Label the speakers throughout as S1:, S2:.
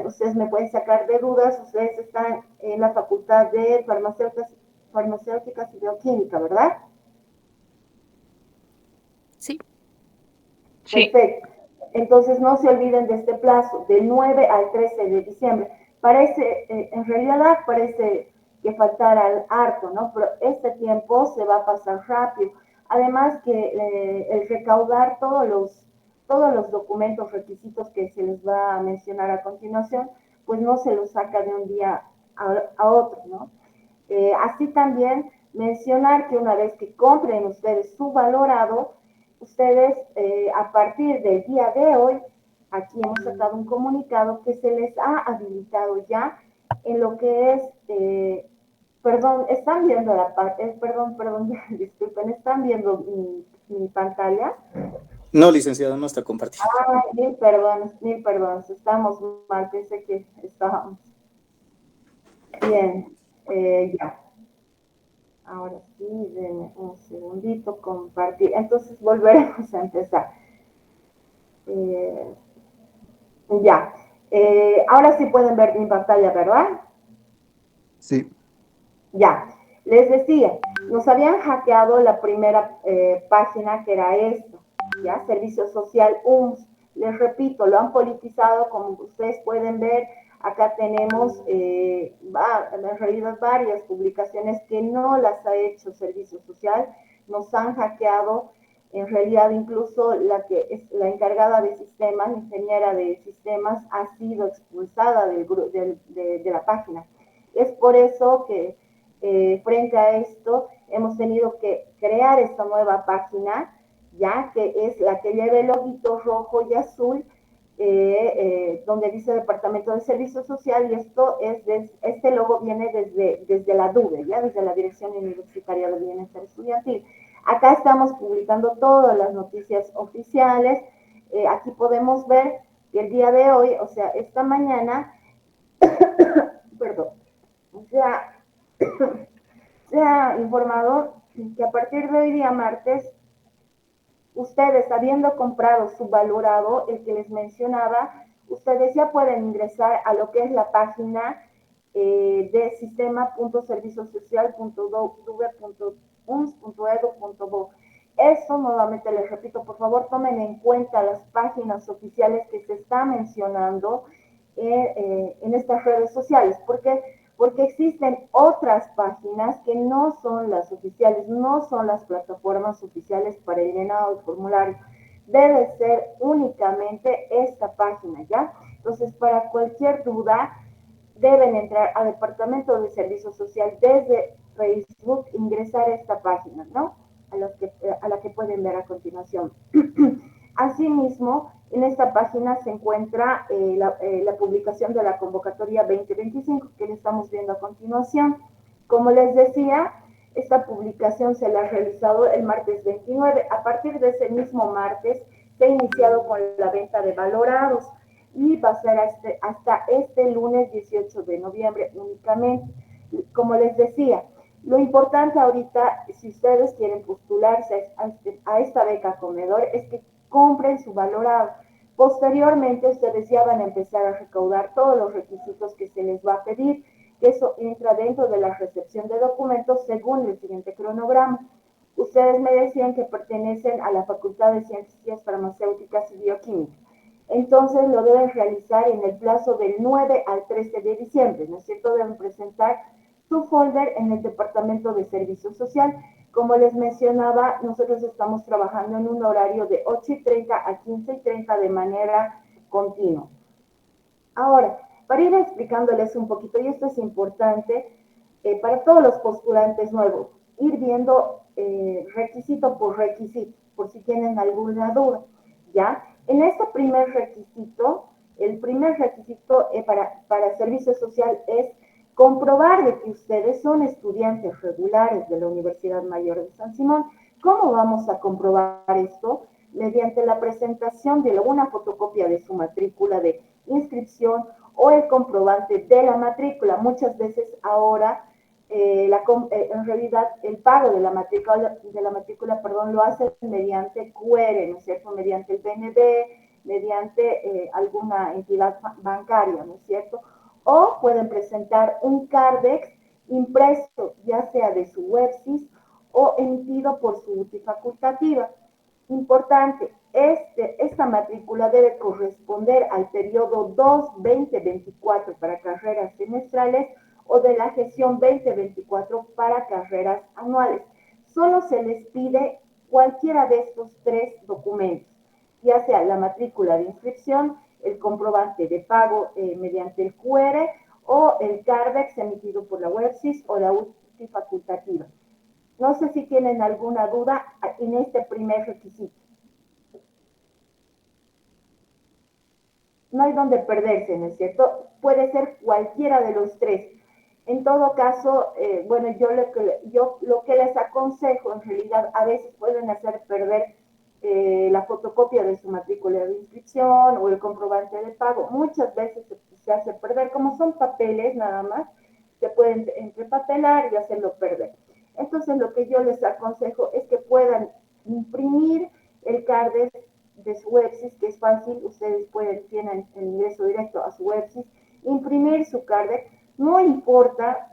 S1: ustedes me pueden sacar de dudas, ustedes están en la Facultad de Farmacéuticas y Bioquímica, ¿verdad?
S2: Sí.
S3: Sí.
S1: Perfecto. Entonces no se olviden de este plazo, del 9 al 13 de diciembre. Parece, en realidad parece que faltara harto, ¿no? Pero este tiempo se va a pasar rápido. Además que el recaudar todos los documentos, requisitos que se les va a mencionar a continuación, pues no se los saca de un día a otro, ¿no? Así también mencionar que una vez que compren ustedes su valorado, ustedes a partir del día de hoy, aquí hemos sacado un comunicado que se les ha habilitado ya en lo que es, perdón, están viendo la parte, perdón, disculpen, están viendo mi pantalla.
S4: No, licenciado, no está compartiendo.
S1: Ah, mil perdones, estamos mal, pensé que estábamos bien, ya. Ahora sí, denme un segundito, compartir. Entonces volveremos a empezar. Eh, ya. Ahora sí pueden ver mi pantalla, ¿verdad?
S5: Sí.
S1: Ya. Les decía, nos habían hackeado la primera página que era esta, ¿ya? Servicio Social UMS. Les repito, lo han politizado, como ustedes pueden ver. Acá tenemos en realidad varias publicaciones que no las ha hecho Servicio Social, nos han hackeado. En realidad, incluso la que es la encargada de sistemas, ingeniera de sistemas, ha sido expulsada de la página. Es por eso que frente a esto hemos tenido que crear esta nueva página, ya que es la que lleva el loguito rojo y azul, donde dice Departamento de Servicio Social, y este logo viene desde la DUBE, ¿ya? Desde la Dirección Universitaria de Bienestar Estudiantil. Acá estamos publicando todas las noticias oficiales. Aquí podemos ver que el día de hoy, o sea, esta mañana, perdón, ya se ha informado que a partir de hoy día martes, ustedes habiendo comprado su valorado, el que les mencionaba, ustedes ya pueden ingresar a lo que es la página de sistema.serviciosocial.dube.uns.edu.bo. Eso nuevamente les repito, por favor tomen en cuenta las páginas oficiales que se está mencionando en estas redes sociales, porque existen otras páginas que no son las oficiales, no son las plataformas oficiales para el llenado del formulario. Debe ser únicamente esta página, ¿ya? Entonces, para cualquier duda, deben entrar al Departamento de Servicio Social desde Facebook, ingresar a esta página, ¿no? A la que pueden ver a continuación. Asimismo, en esta página se encuentra la publicación de la convocatoria 2025 que le estamos viendo a continuación. Como les decía, esta publicación se la ha realizado el martes 29. A partir de ese mismo martes se ha iniciado con la venta de valorados y va a ser hasta este lunes 18 de noviembre únicamente. Como les decía, lo importante ahorita, si ustedes quieren postularse a esta beca comedor, es que compren su valorado. Posteriormente, ustedes ya van a empezar a recaudar todos los requisitos que se les va a pedir. Eso entra dentro de la recepción de documentos según el siguiente cronograma. Ustedes me decían que pertenecen a la Facultad de Ciencias Farmacéuticas y Bioquímica. Entonces lo deben realizar en el plazo del 9 al 13 de diciembre, ¿no es cierto? Deben presentar su folder en el Departamento de Servicio Social. Como les mencionaba, nosotros estamos trabajando en un horario de 8:30 a 15:30 de manera continua. Ahora, para ir explicándoles un poquito, y esto es importante para todos los postulantes nuevos, ir viendo requisito por requisito, por si tienen alguna duda, ¿ya? En este primer requisito, el primer requisito para servicio social es comprobar de que ustedes son estudiantes regulares de la Universidad Mayor de San Simón. ¿Cómo vamos a comprobar esto? Mediante la presentación de una fotocopia de su matrícula de inscripción o el comprobante de la matrícula. Muchas veces ahora, en realidad, el pago de la matrícula, lo hace mediante QR, ¿no es cierto? Mediante el PNB, mediante alguna entidad bancaria, ¿no es cierto? O pueden presentar un CARDEX impreso, ya sea de su website o emitido por su UTI facultativa. Importante, esta matrícula debe corresponder al periodo 2-2024 para carreras semestrales o de la gestión 2024 para carreras anuales. Solo se les pide cualquiera de estos tres documentos, ya sea la matrícula de inscripción, el comprobante de pago mediante el QR o el CARDEX emitido por la website o la UTI facultativa. No sé si tienen alguna duda en este primer requisito. No hay donde perderse, ¿no es cierto? Puede ser cualquiera de los tres. En todo caso, bueno, yo lo que les aconsejo, en realidad, a veces pueden hacer perder la fotocopia de su matrícula de inscripción o el comprobante de pago. Muchas veces se hace perder, como son papeles nada más, se pueden entrepapelar y hacerlo perder. Entonces, lo que yo les aconsejo es que puedan imprimir el CARDEX de su website, que es fácil, ustedes tienen el ingreso directo a su website, imprimir su CARDEX. No importa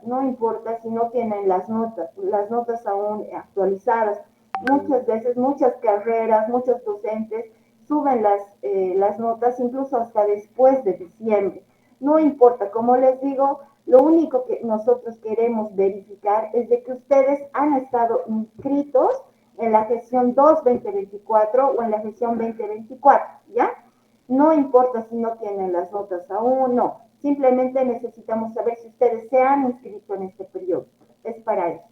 S1: si no tienen las notas aún actualizadas. Muchas veces, muchas carreras, muchos docentes suben las notas incluso hasta después de diciembre. No importa, como les digo, lo único que nosotros queremos verificar es de que ustedes han estado inscritos en la gestión 2-2024 o en la gestión 2024, ¿ya? No importa si no tienen las notas aún, no. Simplemente necesitamos saber si ustedes se han inscrito en este periodo. Es para eso.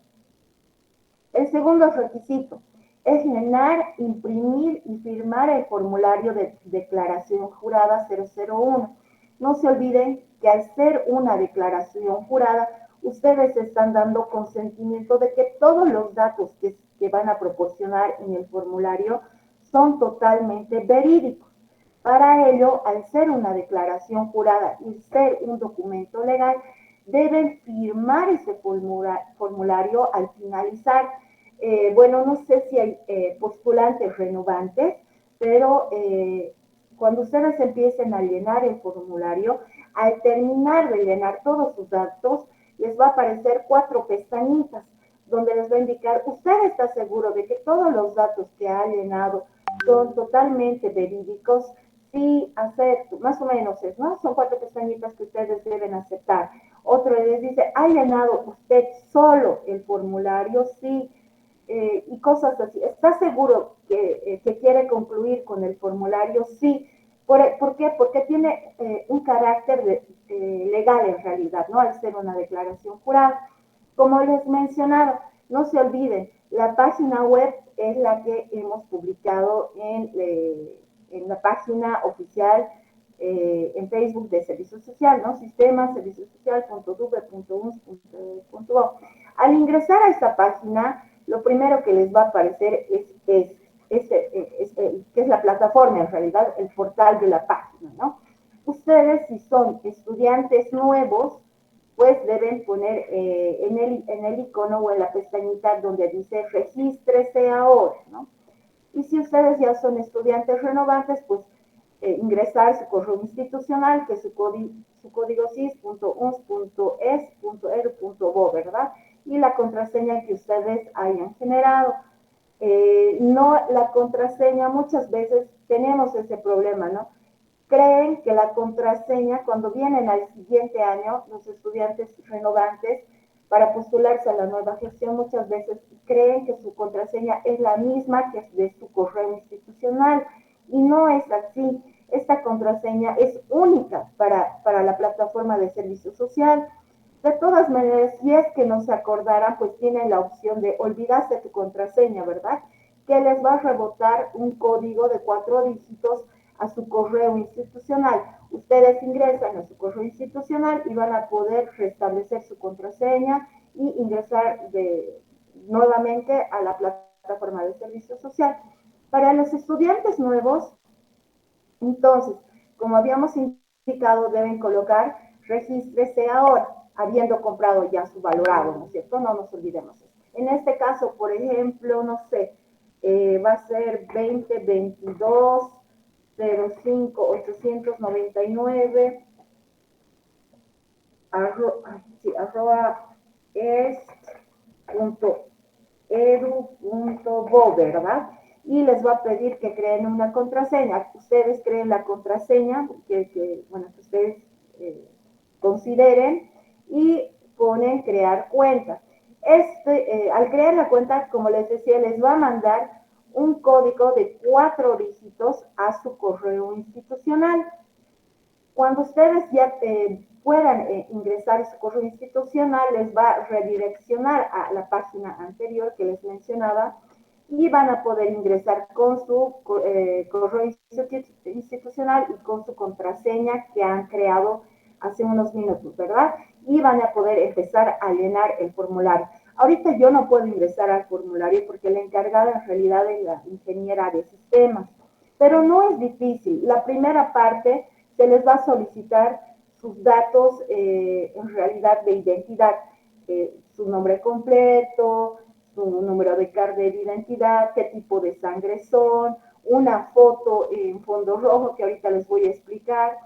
S1: El segundo requisito es llenar, imprimir y firmar el formulario de declaración jurada 001. No se olviden que al ser una declaración jurada, ustedes están dando consentimiento de que todos los datos que van a proporcionar en el formulario son totalmente verídicos. Para ello, al ser una declaración jurada y ser un documento legal, deben firmar ese formulario al finalizar. Bueno, no sé si hay postulantes renovantes, pero cuando ustedes empiecen a llenar el formulario, al terminar de llenar todos sus datos, les va a aparecer 4 pestañitas donde les va a indicar, usted está seguro de que todos los datos que ha llenado son totalmente verídicos. Sí, acepto, más o menos es, ¿no? Son 4 pestañitas que ustedes deben aceptar. Otro les dice, ¿ha llenado usted solo el formulario? Sí, y cosas así. ¿Está seguro que quiere concluir con el formulario? Sí. ¿Por qué? Porque tiene un carácter legal en realidad, ¿no? Al ser una declaración jurada. Como les mencionaba, no se olviden, la página web es la que hemos publicado en la página oficial en Facebook de Servicio Social, ¿no? Sistema serviciosocial.dube.uns.bo. Al ingresar a esta página, lo primero que les va a aparecer que es la plataforma, en realidad, el portal de la página, ¿no? Ustedes, si son estudiantes nuevos, pues deben poner en el icono o en la pestañita donde dice regístrese ahora, ¿no? Y si ustedes ya son estudiantes renovantes, pues ingresar su correo institucional, que es su código cis.uns.es.edu.bo, ¿verdad? Y la contraseña que ustedes hayan generado. No, la contraseña, muchas veces tenemos ese problema, ¿no? Creen que la contraseña, cuando vienen al siguiente año, los estudiantes renovantes, para postularse a la nueva gestión, muchas veces creen que su contraseña es la misma que de su correo institucional, y no es así. Esta contraseña es única para la plataforma de servicio social. De todas maneras, si es que no se acordaran, pues tienen la opción de olvidarse tu contraseña, ¿verdad? Que les va a rebotar un código de 4 dígitos a su correo institucional. Ustedes ingresan a su correo institucional y van a poder restablecer su contraseña y ingresar nuevamente a la plataforma de servicio social. Para los estudiantes nuevos, entonces, como habíamos indicado, deben colocar regístrese ahora, habiendo comprado ya su valorado, ¿no es cierto? No nos olvidemos eso. En este caso, por ejemplo, no sé, va a ser 2022 05 899 arroba est.edu.bo, ¿verdad? Y les va a pedir que creen una contraseña. Ustedes creen la contraseña que ustedes consideren y ponen crear cuenta. Al crear la cuenta, como les decía, les va a mandar un código de 4 dígitos a su correo institucional. Cuando ustedes ya puedan ingresar a su correo institucional, les va a redireccionar a la página anterior que les mencionaba y van a poder ingresar con su correo institucional y con su contraseña que han creado hace unos minutos, ¿verdad? Y van a poder empezar a llenar el formulario. Ahorita yo no puedo ingresar al formulario porque la encargada en realidad es la ingeniera de sistemas, pero no es difícil. La primera parte se les va a solicitar sus datos en realidad de identidad, su nombre completo, su número de carnet de identidad, qué tipo de sangre son, una foto en fondo rojo que ahorita les voy a explicar,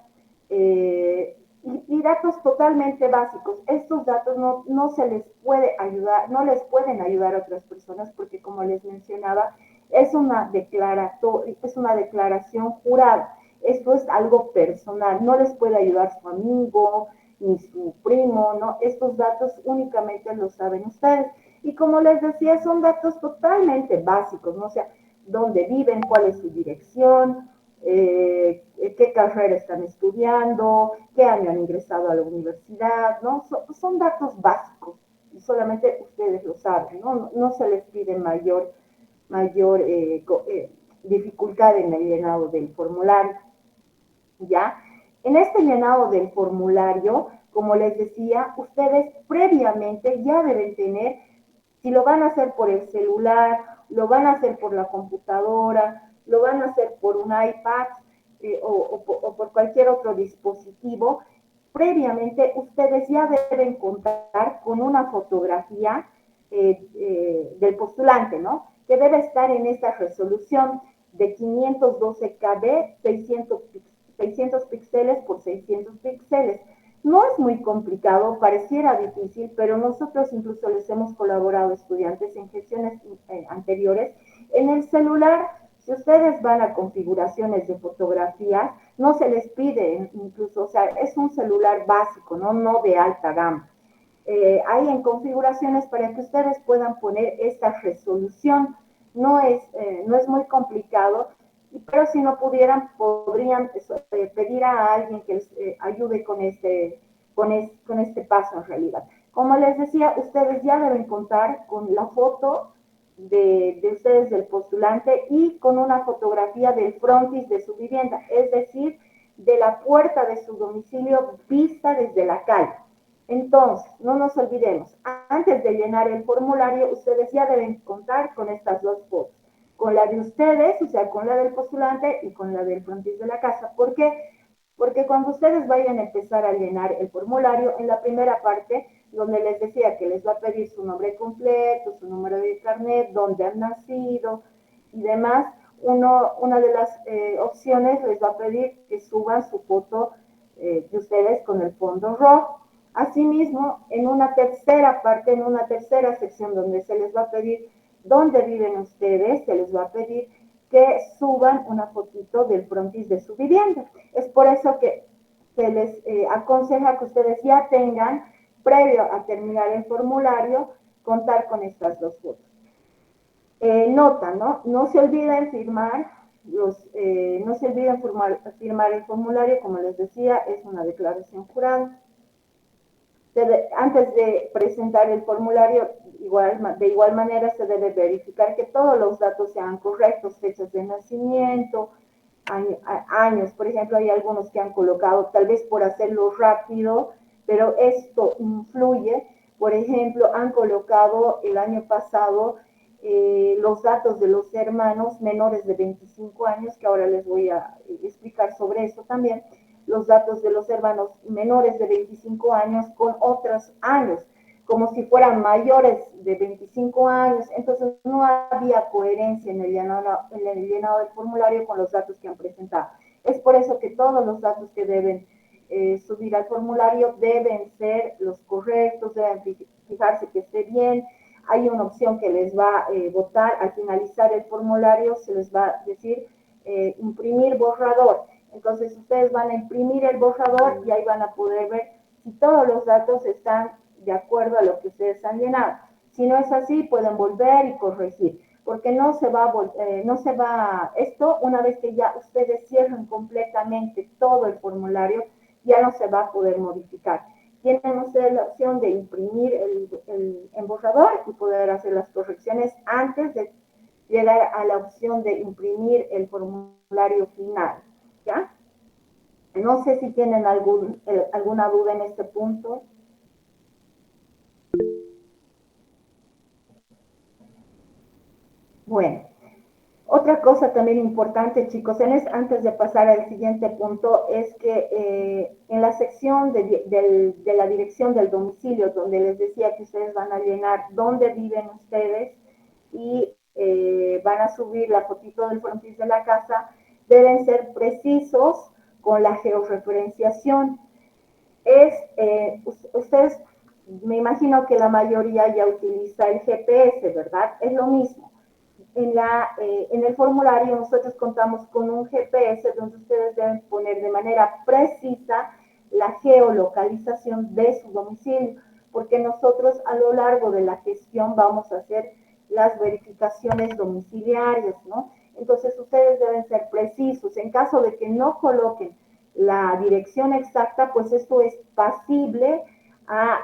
S1: y datos totalmente básicos. Estos datos no se les puede ayudar, no les pueden ayudar a otras personas porque, como les mencionaba, es una declaración jurada. Esto es algo personal, no les puede ayudar su amigo ni su primo, ¿no? Estos datos únicamente los saben ustedes. Y como les decía, son datos totalmente básicos, ¿no? O sea, dónde viven, cuál es su dirección, qué carrera están estudiando, qué año han ingresado a la universidad, ¿no? Son datos básicos y solamente ustedes lo saben, ¿no? No se les pide mayor dificultad en el llenado del formulario, ¿ya? En este llenado del formulario, como les decía, ustedes previamente ya deben tener, si lo van a hacer por el celular, lo van a hacer por la computadora, lo van a hacer por un iPad o por cualquier otro dispositivo, previamente ustedes ya deben contar con una fotografía del postulante, ¿no? Que debe estar en esta resolución de 512 KB, 600 píxeles por 600 píxeles. No es muy complicado, pareciera difícil, pero nosotros incluso les hemos colaborado a estudiantes en gestiones anteriores. En el celular, si ustedes van a configuraciones de fotografías, no se les pide incluso, o sea, es un celular básico, no de alta gama. Hay en configuraciones para que ustedes puedan poner esta resolución. No es muy complicado, pero si no pudieran, podrían pedir a alguien que les ayude con este paso en realidad. Como les decía, ustedes ya deben contar con la foto de ustedes del postulante y con una fotografía del frontis de su vivienda, es decir, de la puerta de su domicilio vista desde la calle. Entonces, no nos olvidemos, antes de llenar el formulario, ustedes ya deben contar con estas dos fotos, con la de ustedes, o sea, con la del postulante y con la del frontis de la casa. ¿Por qué? Porque cuando ustedes vayan a empezar a llenar el formulario, en la primera parte, donde les decía que les va a pedir su nombre completo, su número de carnet, dónde han nacido y demás, una de las opciones les va a pedir que suban su foto de ustedes con el fondo rojo. Asimismo, en una tercera parte, en una tercera sección donde se les va a pedir dónde viven ustedes, se les va a pedir que suban una fotito del frontis de su vivienda. Es por eso que se les aconseja que ustedes ya tengan, previo a terminar el formulario, contar con estas dos fotos. Nota, ¿no? No se olviden firmar firmar el formulario, como les decía, es una declaración jurada. Antes de presentar el formulario, de igual manera se debe verificar que todos los datos sean correctos, fechas de nacimiento, años. Por ejemplo, hay algunos que han colocado, tal vez por hacerlo rápido, pero esto influye. Por ejemplo, han colocado el año pasado los datos de los hermanos menores de 25 años, que ahora les voy a explicar sobre eso también, los datos de los hermanos menores de 25 años con otros años, como si fueran mayores de 25 años. Entonces no había coherencia en el llenado del formulario con los datos que han presentado. es por eso que todos los datos que deben subir al formulario deben ser los correctos, deben fijarse que esté bien. Hay una opción que les va a votar al finalizar el formulario, se les va a decir imprimir borrador. Entonces ustedes van a imprimir el borrador y ahí van a poder ver si todos los datos están de acuerdo a lo que ustedes han llenado. Si no es así, pueden volver y corregir, porque no se va, esto una vez que ya ustedes cierren completamente todo el formulario, ya no se va a poder modificar. Tienen ustedes la opción de imprimir el borrador y poder hacer las correcciones antes de llegar a la opción de imprimir el formulario final, ¿ya? No sé si tienen alguna duda en este punto. Bueno, otra cosa también importante, chicos, antes de pasar al siguiente punto, es que en la sección de la dirección del domicilio, donde les decía que ustedes van a llenar dónde viven ustedes y van a subir la fotito del frontis de la casa, deben ser precisos con la georreferenciación. Ustedes, me imagino que la mayoría ya utiliza el GPS, ¿verdad? Es lo mismo. En el formulario nosotros contamos con un GPS donde ustedes deben poner de manera precisa la geolocalización de su domicilio, porque nosotros a lo largo de la gestión vamos a hacer las verificaciones domiciliarias, ¿no? Entonces ustedes deben ser precisos. En caso de que no coloquen la dirección exacta, pues esto es pasible a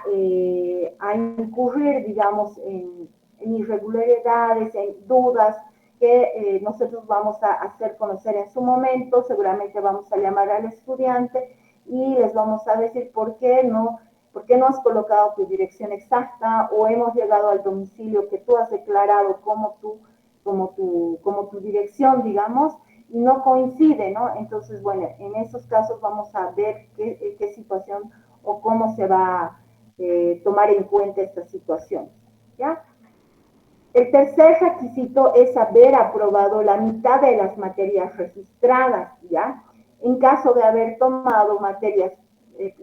S1: incurrir, digamos, en irregularidades, en dudas que nosotros vamos a hacer conocer en su momento. Seguramente vamos a llamar al estudiante y les vamos a decir por qué no has colocado tu dirección exacta, o hemos llegado al domicilio que tú has declarado como tu dirección, digamos, y no coincide, ¿no? Entonces, bueno, en esos casos vamos a ver qué situación o cómo se va a tomar en cuenta esta situación, ¿ya? El tercer requisito es haber aprobado la mitad de las materias registradas, ¿ya? En caso de haber tomado materias,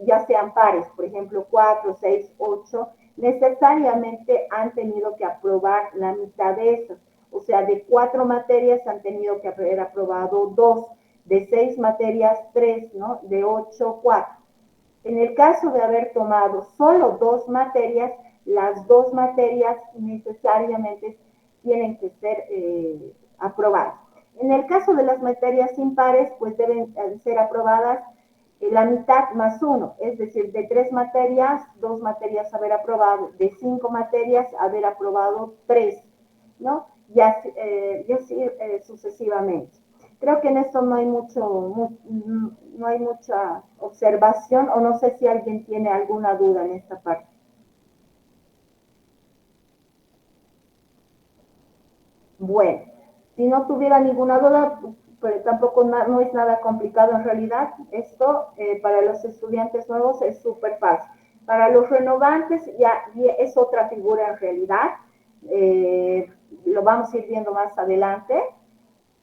S1: ya sean pares, por ejemplo, 4, 6, 8, necesariamente han tenido que aprobar la mitad de esas. O sea, de 4 materias han tenido que haber aprobado 2, de 6 materias 3, ¿no? De 8, 4. En el caso de haber tomado solo 2 materias, las 2 materias necesariamente tienen que ser aprobadas. En el caso de las materias impares, pues deben ser aprobadas la mitad más 1, es decir, de 3 materias, 2 materias haber aprobado, de 5 materias haber aprobado 3, ¿no? Y así sucesivamente. Creo que en esto no hay mucha observación, o no sé si alguien tiene alguna duda en esta parte. Bueno, si no tuviera ninguna duda, pero tampoco no es nada complicado en realidad. Esto para los estudiantes nuevos es súper fácil. Para los renovantes ya es otra figura en realidad. Lo vamos a ir viendo más adelante,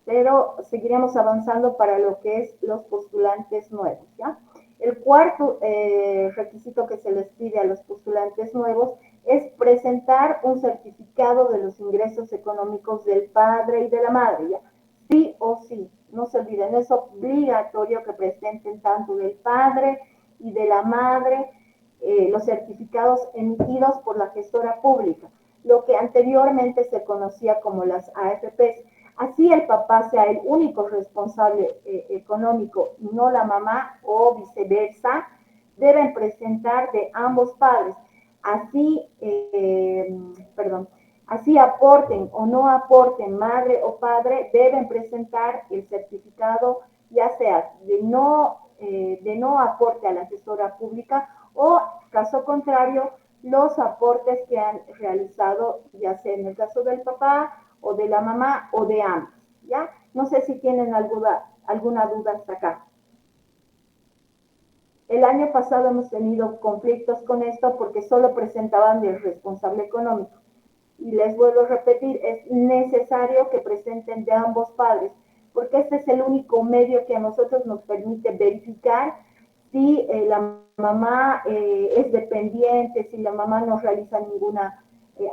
S1: pero seguiremos avanzando para lo que es los postulantes nuevos, ¿ya? El cuarto requisito que se les pide a los postulantes nuevos es presentar un certificado de los ingresos económicos del padre y de la madre, ¿ya? Sí o sí, no se olviden, es obligatorio que presenten tanto del padre y de la madre los certificados emitidos por la gestora pública, lo que anteriormente se conocía como las AFPs. Así el papá sea el único responsable económico y no la mamá, o viceversa, deben presentar de ambos padres. Así aporten o no aporten madre o padre, deben presentar el certificado, ya sea de no aporte a la gestora pública, o, caso contrario, los aportes que han realizado, ya sea en el caso del papá o de la mamá o de ambos, ¿ya? No sé si tienen alguna duda hasta acá. El año pasado hemos tenido conflictos con esto porque solo presentaban del responsable económico. Y les vuelvo a repetir, es necesario que presenten de ambos padres. porque este es el único medio que a nosotros nos permite verificar si la mamá es dependiente, si la mamá no realiza ninguna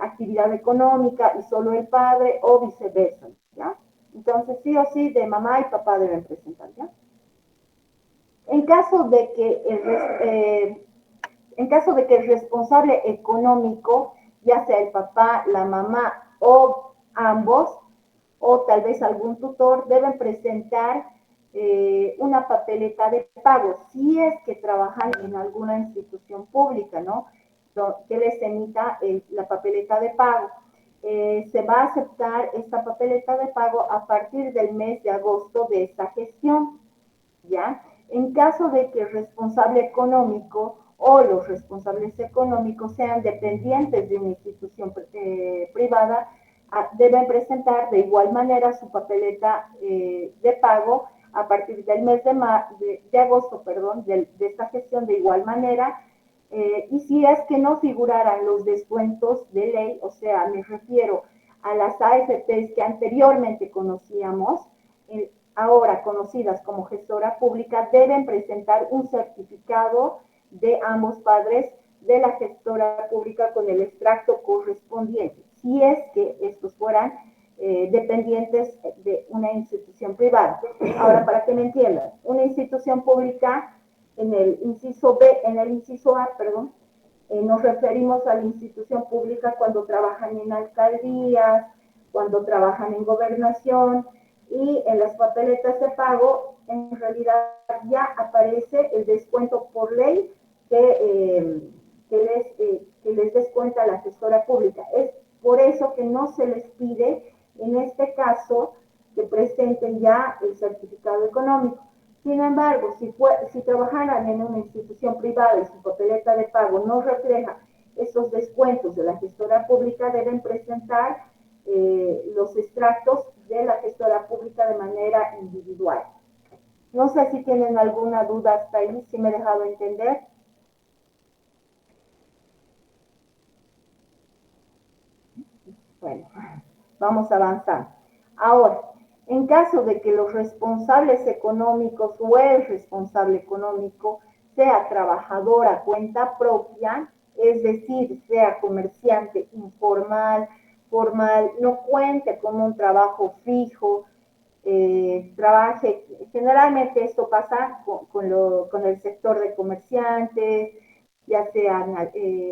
S1: actividad económica y solo el padre, o viceversa, ¿ya? Entonces, sí o sí, de mamá y papá deben presentar, ¿ya? En caso de que el responsable económico, ya sea el papá, la mamá o ambos, o tal vez algún tutor, deben presentar una papeleta de pago, si es que trabajan en alguna institución pública, ¿no? Que les emita la papeleta de pago. Se va a aceptar esta papeleta de pago a partir del mes de agosto de esta gestión, ¿ya? En caso de que el responsable económico o los responsables económicos sean dependientes de una institución privada, deben presentar de igual manera su papeleta de pago a partir del mes de agosto, perdón, de esta gestión de igual manera. Y si es que no figuraran los descuentos de ley, o sea, me refiero a las AFPs que anteriormente conocíamos, ahora conocidas como gestora pública, deben presentar un certificado de ambos padres de la gestora pública con el extracto correspondiente, si es que estos fueran dependientes de una institución privada. Ahora, para que me entiendan, una institución pública, en el inciso B, en el inciso A, perdón, nos referimos a la institución pública cuando trabajan en alcaldías, cuando trabajan en gobernación, y en las papeletas de pago en realidad ya aparece el descuento por ley que les descuenta la gestora pública. Es por eso que no se les pide en este caso que presenten ya el certificado económico. Sin embargo, si trabajaran en una institución privada y su papeleta de pago no refleja esos descuentos de la gestora pública, deben presentar los extractos de la gestora pública de manera individual. No sé si tienen alguna duda hasta ahí, si me he dejado entender. Bueno, vamos a avanzar. Ahora, en caso de que los responsables económicos o el responsable económico sea trabajador a cuenta propia, es decir, sea comerciante informal, formal, no cuente con un trabajo fijo, trabaje, generalmente esto pasa con el sector de comerciantes, ya sean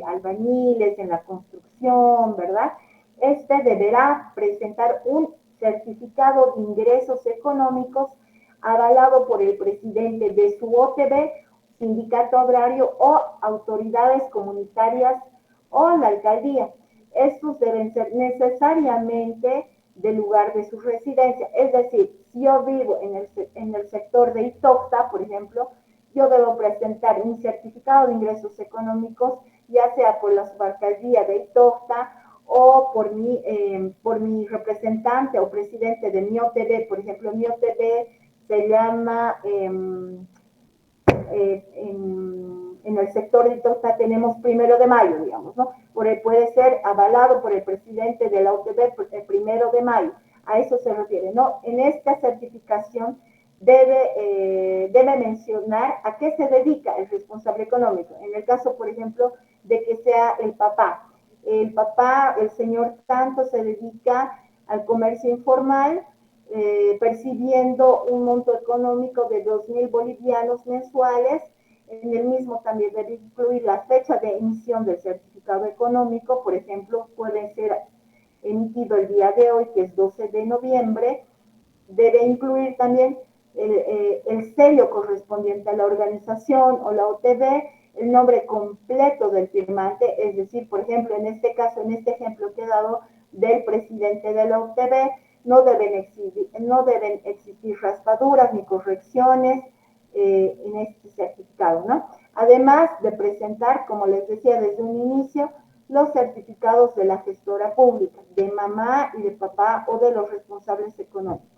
S1: albañiles en la construcción, ¿verdad? Este deberá presentar un certificado de ingresos económicos avalado por el presidente de su OTB, sindicato agrario o autoridades comunitarias o la alcaldía. Estos deben ser necesariamente del lugar de su residencia. Es decir, si yo vivo en el sector de Itoxta, por ejemplo, yo debo presentar mi certificado de ingresos económicos, ya sea por la subalcaldía de Itoxta o por mi representante o presidente de mi OTB. Por ejemplo, mi OTB se llama en el sector de Itoxta tenemos 1 de mayo, digamos, ¿no? Puede ser avalado por el presidente de la OTB el 1 de mayo, a eso se refiere, ¿no? En esta certificación debe mencionar a qué se dedica el responsable económico. En el caso, por ejemplo, de que sea el papá, el señor tanto se dedica al comercio informal, percibiendo un monto económico de 2.000 bolivianos mensuales. En el mismo también debe incluir la fecha de emisión del certificado económico, por ejemplo, puede ser emitido el día de hoy, que es 12 de noviembre, debe incluir también el sello correspondiente a la organización o la OTB, el nombre completo del firmante, es decir, por ejemplo, en este caso, en este ejemplo que he dado del presidente de la OTB, no deben existir raspaduras ni correcciones en este certificado, ¿no? Además de presentar, como les decía desde un inicio, los certificados de la gestora pública, de mamá y de papá o de los responsables económicos.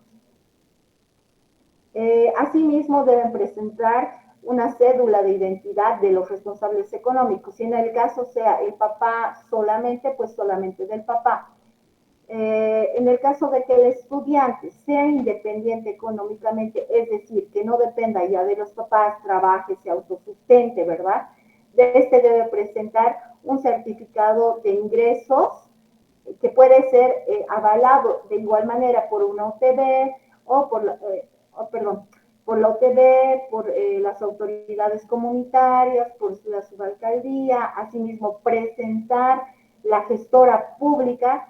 S1: Asimismo, deben presentar una cédula de identidad de los responsables económicos. Si en el caso sea el papá solamente, pues solamente del papá. En el caso de que el estudiante sea independiente económicamente, es decir, que no dependa ya de los papás, trabaje, se autosustente, ¿verdad? Este debe presentar un certificado de ingresos que puede ser avalado de igual manera por una OTB o por la, por la OTB, por las autoridades comunitarias, por la subalcaldía, asimismo presentar la gestora pública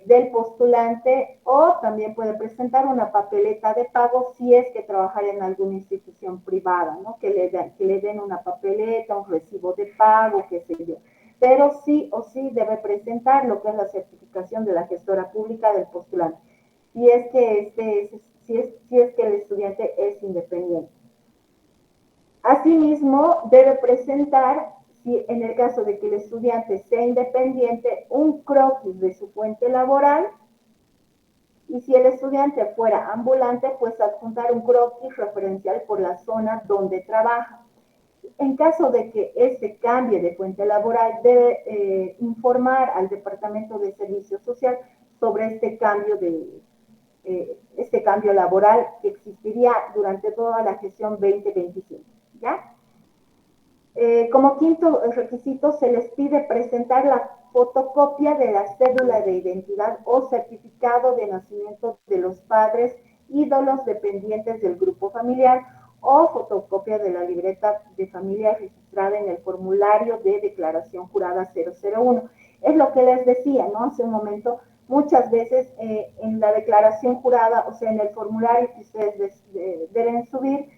S1: del postulante, o también puede presentar una papeleta de pago si es que trabajar en alguna institución privada, ¿no? Que le den una papeleta, un recibo de pago, qué sé yo. Pero sí o sí debe presentar lo que es la certificación de la gestora pública del postulante, si es que, si es que el estudiante es independiente. Asimismo, debe presentar, si en el caso de que el estudiante sea independiente, un croquis de su fuente laboral, y si el estudiante fuera ambulante, pues adjuntar un croquis referencial por la zona donde trabaja. En caso de que este cambie de fuente laboral, debe informar al Departamento de Servicio Social sobre este cambio laboral que existiría durante toda la gestión 2025, ¿ya? Como quinto requisito, se les pide presentar la fotocopia de la cédula de identidad o certificado de nacimiento de los padres y de los dependientes del grupo familiar, o fotocopia de la libreta de familia registrada en el formulario de declaración jurada 001. Es lo que les decía, ¿no? Hace un momento, muchas veces en la declaración jurada, o sea, en el formulario que ustedes deben subir,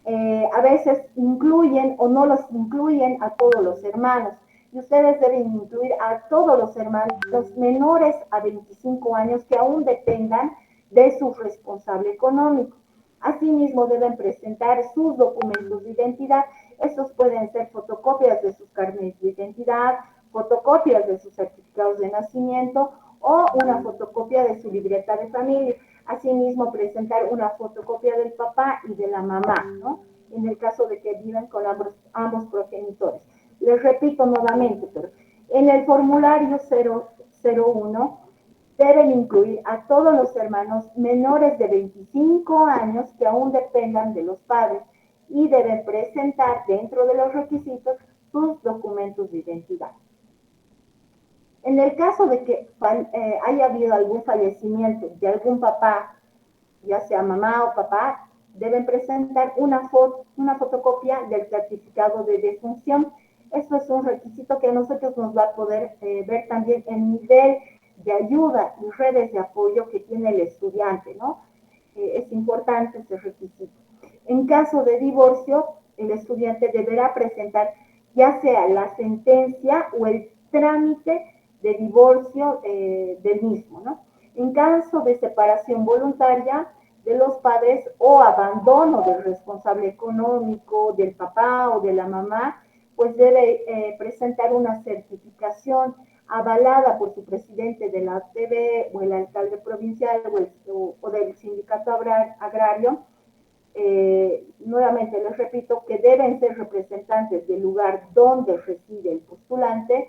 S1: a veces incluyen o no los incluyen a todos los hermanos. Y ustedes deben incluir a todos los hermanos menores a 25 años que aún dependan de su responsable económico. Asimismo, deben presentar sus documentos de identidad. Estos pueden ser fotocopias de sus carnets de identidad, fotocopias de sus certificados de nacimiento o una fotocopia de su libreta de familia. Asimismo, presentar una fotocopia del papá y de la mamá, ¿no? En el caso de que vivan con ambos progenitores. Les repito nuevamente, pero en el formulario 001 deben incluir a todos los hermanos menores de 25 años que aún dependan de los padres, y deben presentar dentro de los requisitos sus documentos de identidad. En el caso de que haya habido algún fallecimiento de algún papá, ya sea mamá o papá, deben presentar una fotocopia del certificado de defunción. Esto es un requisito que a nosotros nos va a poder ver también el nivel de ayuda y redes de apoyo que tiene el estudiante, ¿no? Es importante ese requisito. En caso de divorcio, el estudiante deberá presentar ya sea la sentencia o el trámite de divorcio del mismo, ¿no? En caso de separación voluntaria de los padres o abandono del responsable económico, del papá o de la mamá, pues debe presentar una certificación avalada por su presidente de la TV o el alcalde provincial o del sindicato agrario. Nuevamente les repito que deben ser representantes del lugar donde reside el postulante.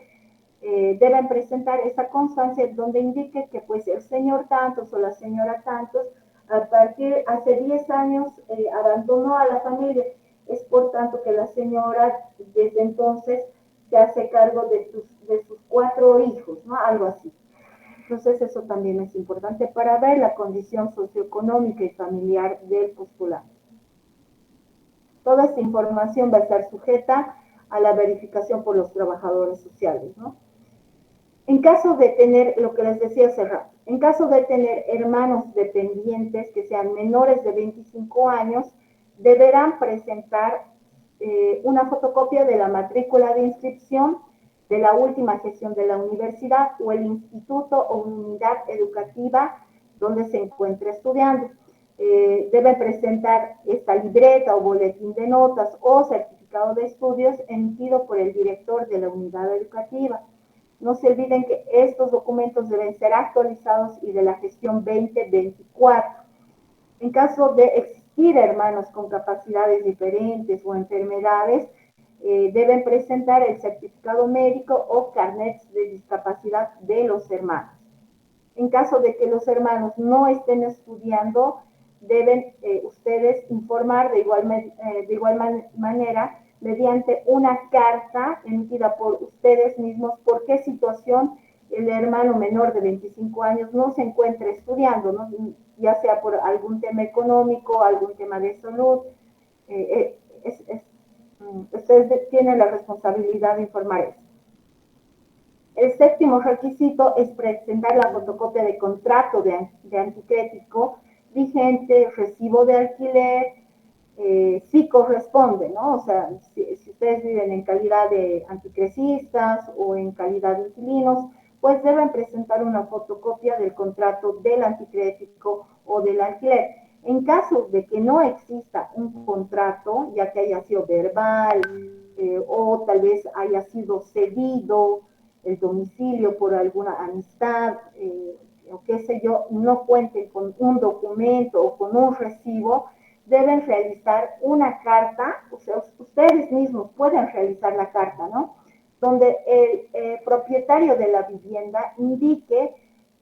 S1: Deben presentar esa constancia donde indique que pues el señor tantos o la señora tantos a partir hace 10 años abandonó a la familia. Es por tanto que la señora desde entonces se hace cargo de sus 4 hijos, ¿no? Algo así. Entonces eso también es importante para ver la condición socioeconómica y familiar del postulante. Toda esta información va a estar sujeta a la verificación por los trabajadores sociales, ¿no? En caso de tener, lo que les decía hace rato, en caso de tener hermanos dependientes que sean menores de 25 años, deberán presentar una fotocopia de la matrícula de inscripción de la última gestión de la universidad o el instituto o unidad educativa donde se encuentre estudiando. Deben presentar esta libreta o boletín de notas o certificado de estudios emitido por el director de la unidad educativa. No se olviden que estos documentos deben ser actualizados y de la gestión 2024. En caso de existir hermanos con capacidades diferentes o enfermedades, deben presentar el certificado médico o carnets de discapacidad de los hermanos. En caso de que los hermanos no estén estudiando, deben ustedes informar de igual manera mediante una carta emitida por ustedes mismos por qué situación el hermano menor de 25 años no se encuentra estudiando, ¿no? Ya sea por algún tema económico, algún tema de salud. Ustedes tienen la responsabilidad de informar eso. El séptimo requisito es presentar la fotocopia de contrato de anticrético vigente, recibo de alquiler, sí corresponde, ¿no? O sea, si ustedes viven en calidad de anticrecistas o en calidad de inquilinos, pues deben presentar una fotocopia del contrato del anticrético o del alquiler. En caso de que no exista un contrato, ya que haya sido verbal o tal vez haya sido cedido el domicilio por alguna amistad, o qué sé yo, no cuenten con un documento o con un recibo, deben realizar una carta, o sea, ustedes mismos pueden realizar la carta, ¿no? Donde el propietario de la vivienda indique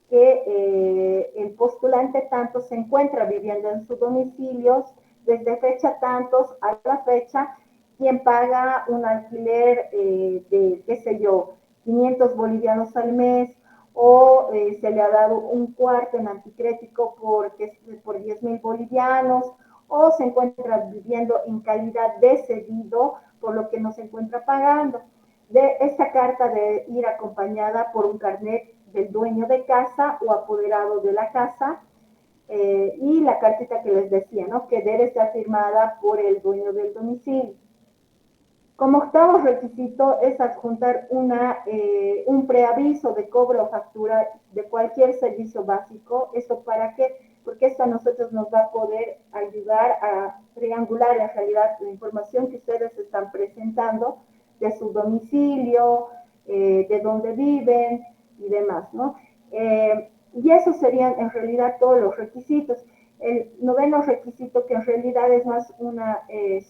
S1: que el postulante tanto se encuentra viviendo en sus domicilios desde fecha tantos a la fecha, quien paga un alquiler de, qué sé yo, 500 bolivianos al mes, o se le ha dado un cuarto en anticrético por 10,000 bolivianos, o se encuentra viviendo en calidad de cedido, por lo que no se encuentra pagando. De esta carta debe ir acompañada por un carnet del dueño de casa o apoderado de la casa, y la cartita que les decía, ¿no? Que debe estar firmada por el dueño del domicilio. Como octavo requisito es adjuntar un preaviso de cobro o factura de cualquier servicio básico. ¿Eso para qué? Porque esto a nosotros nos va a poder ayudar a triangular en realidad la información que ustedes están presentando de su domicilio, de dónde viven y demás, ¿no? Y esos serían en realidad todos los requisitos. El noveno requisito, que en realidad es más una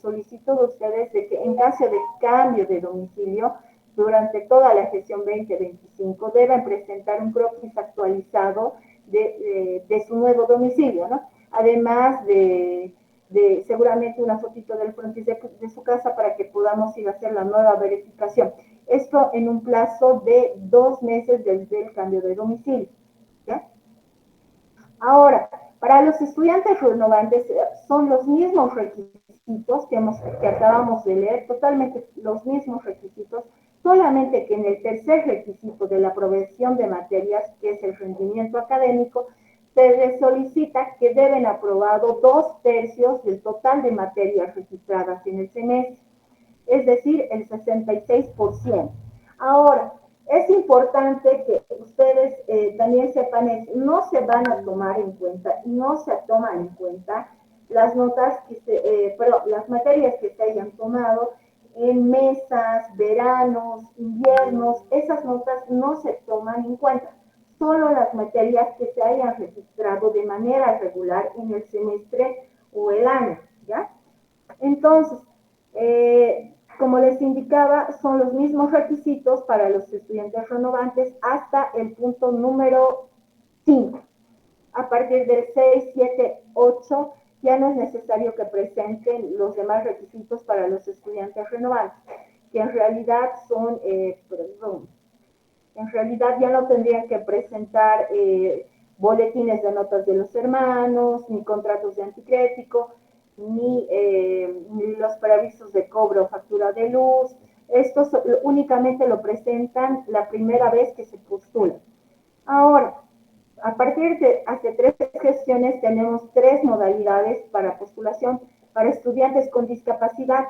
S1: solicitud de ustedes de que en caso de cambio de domicilio durante toda la gestión 2025 deben presentar un croquis actualizado de su nuevo domicilio, ¿no? Además de seguramente una fotito del frontis de su casa para que podamos ir a hacer la nueva verificación. Esto en un plazo de 2 meses desde el cambio de domicilio, ¿ya? Ahora, para los estudiantes renovantes son los mismos requisitos que acabamos de leer, totalmente los mismos requisitos, solamente que en el tercer requisito de la aprobación de materias, que es el rendimiento académico, se les solicita que deben aprobado 2/3 del total de materias registradas en el semestre, es decir, el 66%. Ahora, es importante que ustedes también sepan eso, no se van a tomar en cuenta, no se toman en cuenta las notas las materias que se hayan tomado en mesas, veranos, inviernos, esas notas no se toman en cuenta, solo las materias que se hayan registrado de manera regular en el semestre o el año, ¿ya? Entonces, como les indicaba, son los mismos requisitos para los estudiantes renovantes hasta el punto número 5. A partir del 6, 7, 8, ya no es necesario que presenten los demás requisitos para los estudiantes renovantes, que en realidad son, en realidad ya no tendrían que presentar boletines de notas de los hermanos, ni contratos de anticrético, ni los preavisos de cobro o factura de luz. Estos únicamente lo presentan la primera vez que se postula. Ahora, a partir de hace 3 gestiones tenemos 3 modalidades para postulación para estudiantes con discapacidad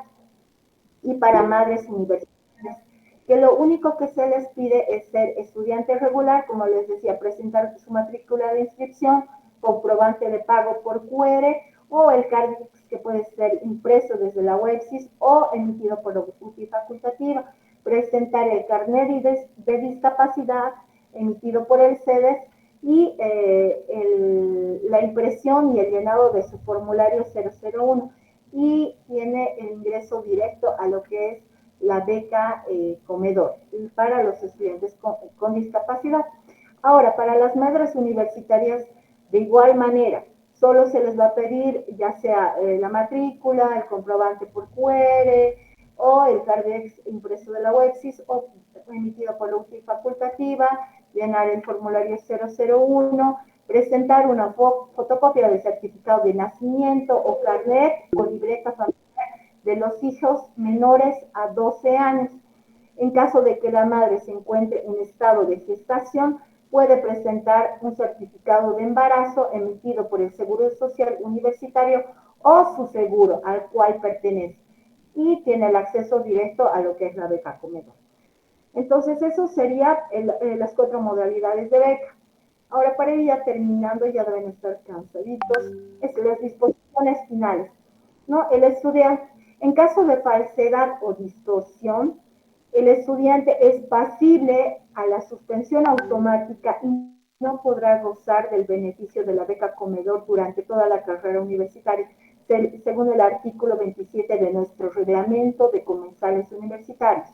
S1: y para madres universitarias, que lo único que se les pide es ser estudiante regular, como les decía, presentar su matrícula de inscripción, comprobante de pago por QR o el CARDIX, que puede ser impreso desde la website o emitido por la UTI facultativa, presentar el carnet de discapacidad emitido por el CEDES y la impresión y el llenado de su formulario 001, y tiene el ingreso directo a lo que es la beca comedor para los estudiantes con discapacidad. Ahora, para las madres universitarias, de igual manera, solo se les va a pedir ya sea la matrícula, el comprobante por QR o el cardex impreso de la UEPSIS o emitido por la UCI facultativa, llenar el formulario 001, presentar una fotocopia del certificado de nacimiento o carnet o libreta familiar de los hijos menores a 12 años. En caso de que la madre se encuentre en estado de gestación, puede presentar un certificado de embarazo emitido por el Seguro Social Universitario o su seguro al cual pertenece y tiene el acceso directo a lo que es la beca comedor. Entonces, eso sería las 4 modalidades de beca. Ahora, para ir ya terminando, ya deben estar cansaditos, es las disposiciones finales, ¿no? El estudiante, en caso de falsedad o distorsión, el estudiante es pasible a la suspensión automática y no podrá gozar del beneficio de la beca comedor durante toda la carrera universitaria, según el artículo 27 de nuestro reglamento de comensales universitarios.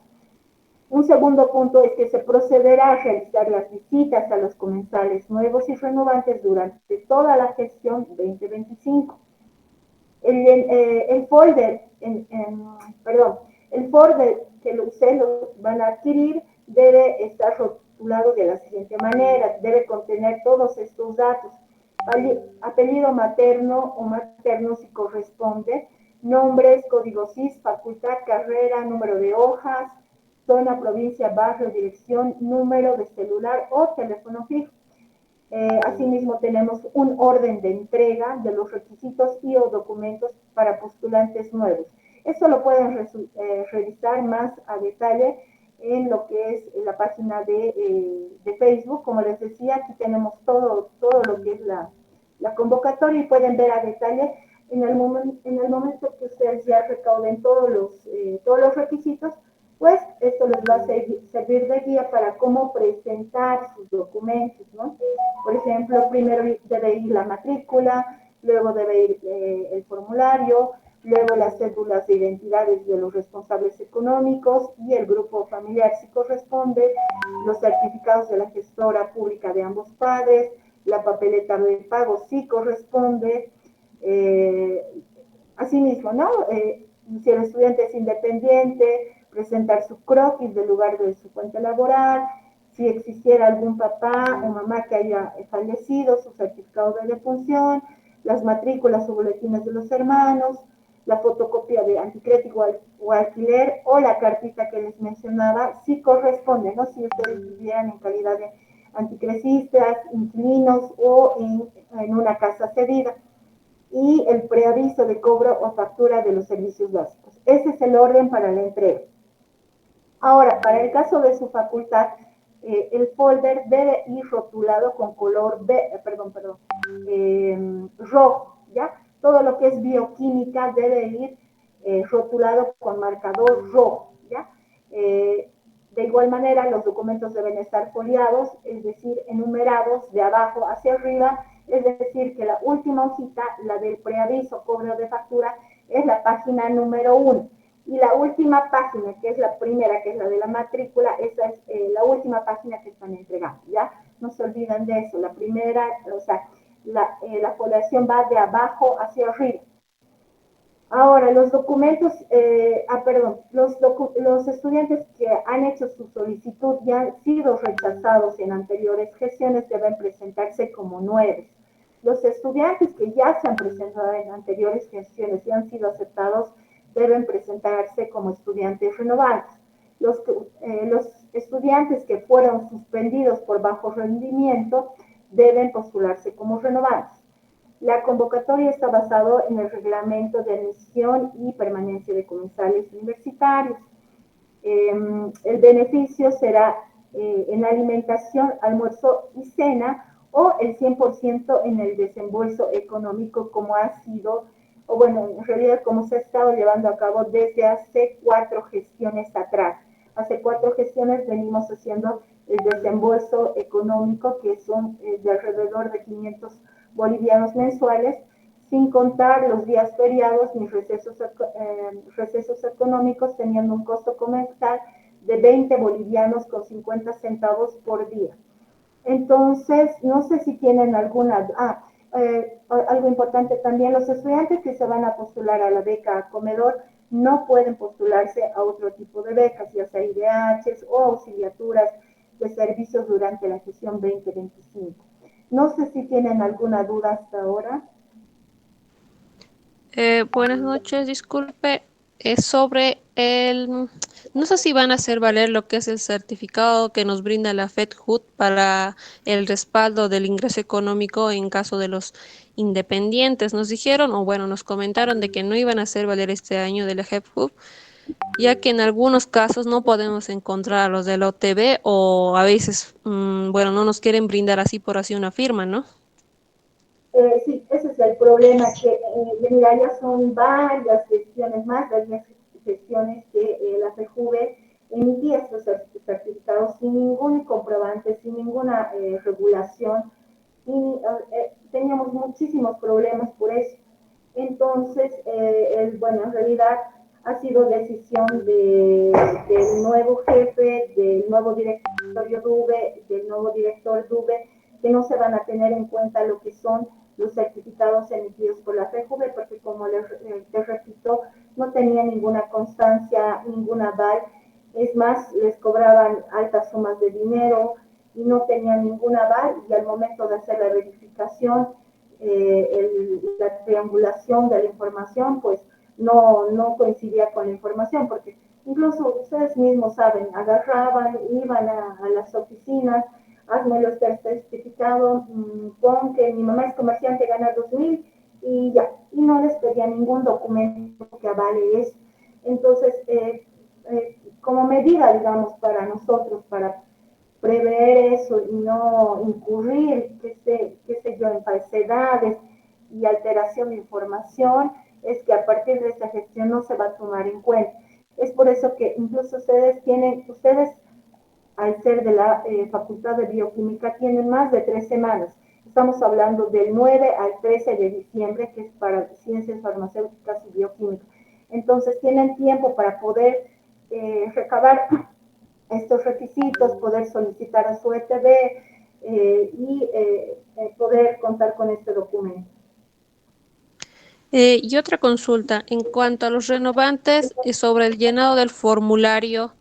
S1: Un segundo punto es que se procederá a realizar las visitas a los comensales nuevos y renovantes durante toda la gestión 2025. El folder, el folder que ustedes van a adquirir debe estar rotulado de la siguiente manera, debe contener todos estos datos: apellido materno o materno si corresponde, nombres, código CIS, facultad, carrera, número de hojas, zona, provincia, barrio, dirección, número de celular o teléfono fijo. Asimismo, tenemos un orden de entrega de los requisitos y o documentos para postulantes nuevos. Eso lo pueden revisar más a detalle en lo que es la página de Facebook. Como les decía, aquí tenemos todo lo que es la convocatoria y pueden ver a detalle en el momento que ustedes ya recauden todos los requisitos, pues esto les va a servir de guía para cómo presentar sus documentos, ¿no? Por ejemplo, primero debe ir la matrícula, luego debe ir el formulario, luego las cédulas de identidades de los responsables económicos y el grupo familiar si corresponde, los certificados de la gestora pública de ambos padres, la papeleta de pago si corresponde, asimismo, ¿no? Si el estudiante es independiente, presentar su croquis del lugar de su fuente laboral, si existiera algún papá o mamá que haya fallecido, su certificado de defunción, las matrículas o boletines de los hermanos, la fotocopia de anticrédito o alquiler o la cartita que les mencionaba, si corresponde, ¿no? Si ustedes vivieran en calidad de anticrecistas, inquilinos o en una casa cedida, y el preaviso de cobro o factura de los servicios básicos. Ese es el orden para la entrega. Ahora, para el caso de su facultad, el folder debe ir rotulado con color rojo, ¿ya? Todo lo que es bioquímica debe ir rotulado con marcador rojo, ¿ya? De igual manera, los documentos deben estar foliados, es decir, enumerados de abajo hacia arriba, es decir, que la última hojita, la del preaviso, cobro de factura, es la página número 1. Y la última página, que es la primera, que es la de la matrícula, esa es la última página que están entregando, ¿ya? No se olviden de eso. La primera, o sea, la foliación va de abajo hacia arriba. Ahora, los documentos, los estudiantes que han hecho su solicitud y han sido rechazados en anteriores gestiones deben presentarse como nuevos. Los estudiantes que ya se han presentado en anteriores gestiones y han sido aceptados deben presentarse como estudiantes renovantes. Los estudiantes que fueron suspendidos por bajo rendimiento deben postularse como renovantes. La convocatoria está basada en el reglamento de admisión y permanencia de comensales universitarios. El beneficio será en alimentación, almuerzo y cena o el 100% en el desembolso económico como ha sido, o bueno, en realidad como se ha estado llevando a cabo desde hace 4 gestiones atrás. Hace 4 gestiones venimos haciendo el desembolso económico, que son de alrededor de 500 bolivianos mensuales, sin contar los días feriados ni recesos económicos, teniendo un costo comensal de 20 bolivianos con 50 centavos por día. Entonces, no sé si tienen alguna... algo importante también, los estudiantes que se van a postular a la beca comedor no pueden postularse a otro tipo de becas, ya sea IDH o auxiliaturas de servicios durante la gestión 2025. No sé si tienen alguna duda hasta ahora.
S3: Buenas noches, disculpe. Es sobre no sé si van a hacer valer lo que es el certificado que nos brinda la FedHUT para el respaldo del ingreso económico en caso de los independientes. Nos dijeron, o bueno, nos comentaron de que no iban a hacer valer este año de la FedHUT, ya que en algunos casos no podemos encontrar a los del OTB o a veces, bueno, no nos quieren brindar así por así una firma, ¿no?
S1: Sí, ese es el problema, que mira, ya son varias gestiones más, varias gestiones que la FEJUVE emitía estos certificados sin ningún comprobante, sin ninguna regulación, y teníamos muchísimos problemas por eso. Entonces, bueno, en realidad ha sido decisión del nuevo jefe, del nuevo directorio DUBE, del nuevo director DUBE, que no se van a tener en cuenta lo que son los certificados emitidos por la FEJUVE, porque como les repito, no tenía ninguna constancia, ningún aval. Es más, les cobraban altas sumas de dinero y no tenían ningún aval, y al momento de hacer la verificación, la triangulación de la información, pues no coincidía con la información, porque incluso ustedes mismos saben, agarraban, iban a las oficinas, hazme los certificado con que mi mamá es comerciante, gana 2,000 y ya, y no les pedía ningún documento que avale eso. Entonces, como medida, digamos, para nosotros, para prever eso y no incurrir, qué sé yo, en falsedades y alteración de información, es que a partir de esta gestión no se va a tomar en cuenta. Es por eso que incluso ustedes al ser de la Facultad de Bioquímica, tienen más de 3 semanas. Estamos hablando del 9 al 13 de diciembre, que es para ciencias farmacéuticas y bioquímica. Entonces, tienen tiempo para poder recabar estos requisitos, poder solicitar a su ETB poder contar con este documento.
S3: Y otra consulta, en cuanto a los renovantes, sobre el llenado del formulario,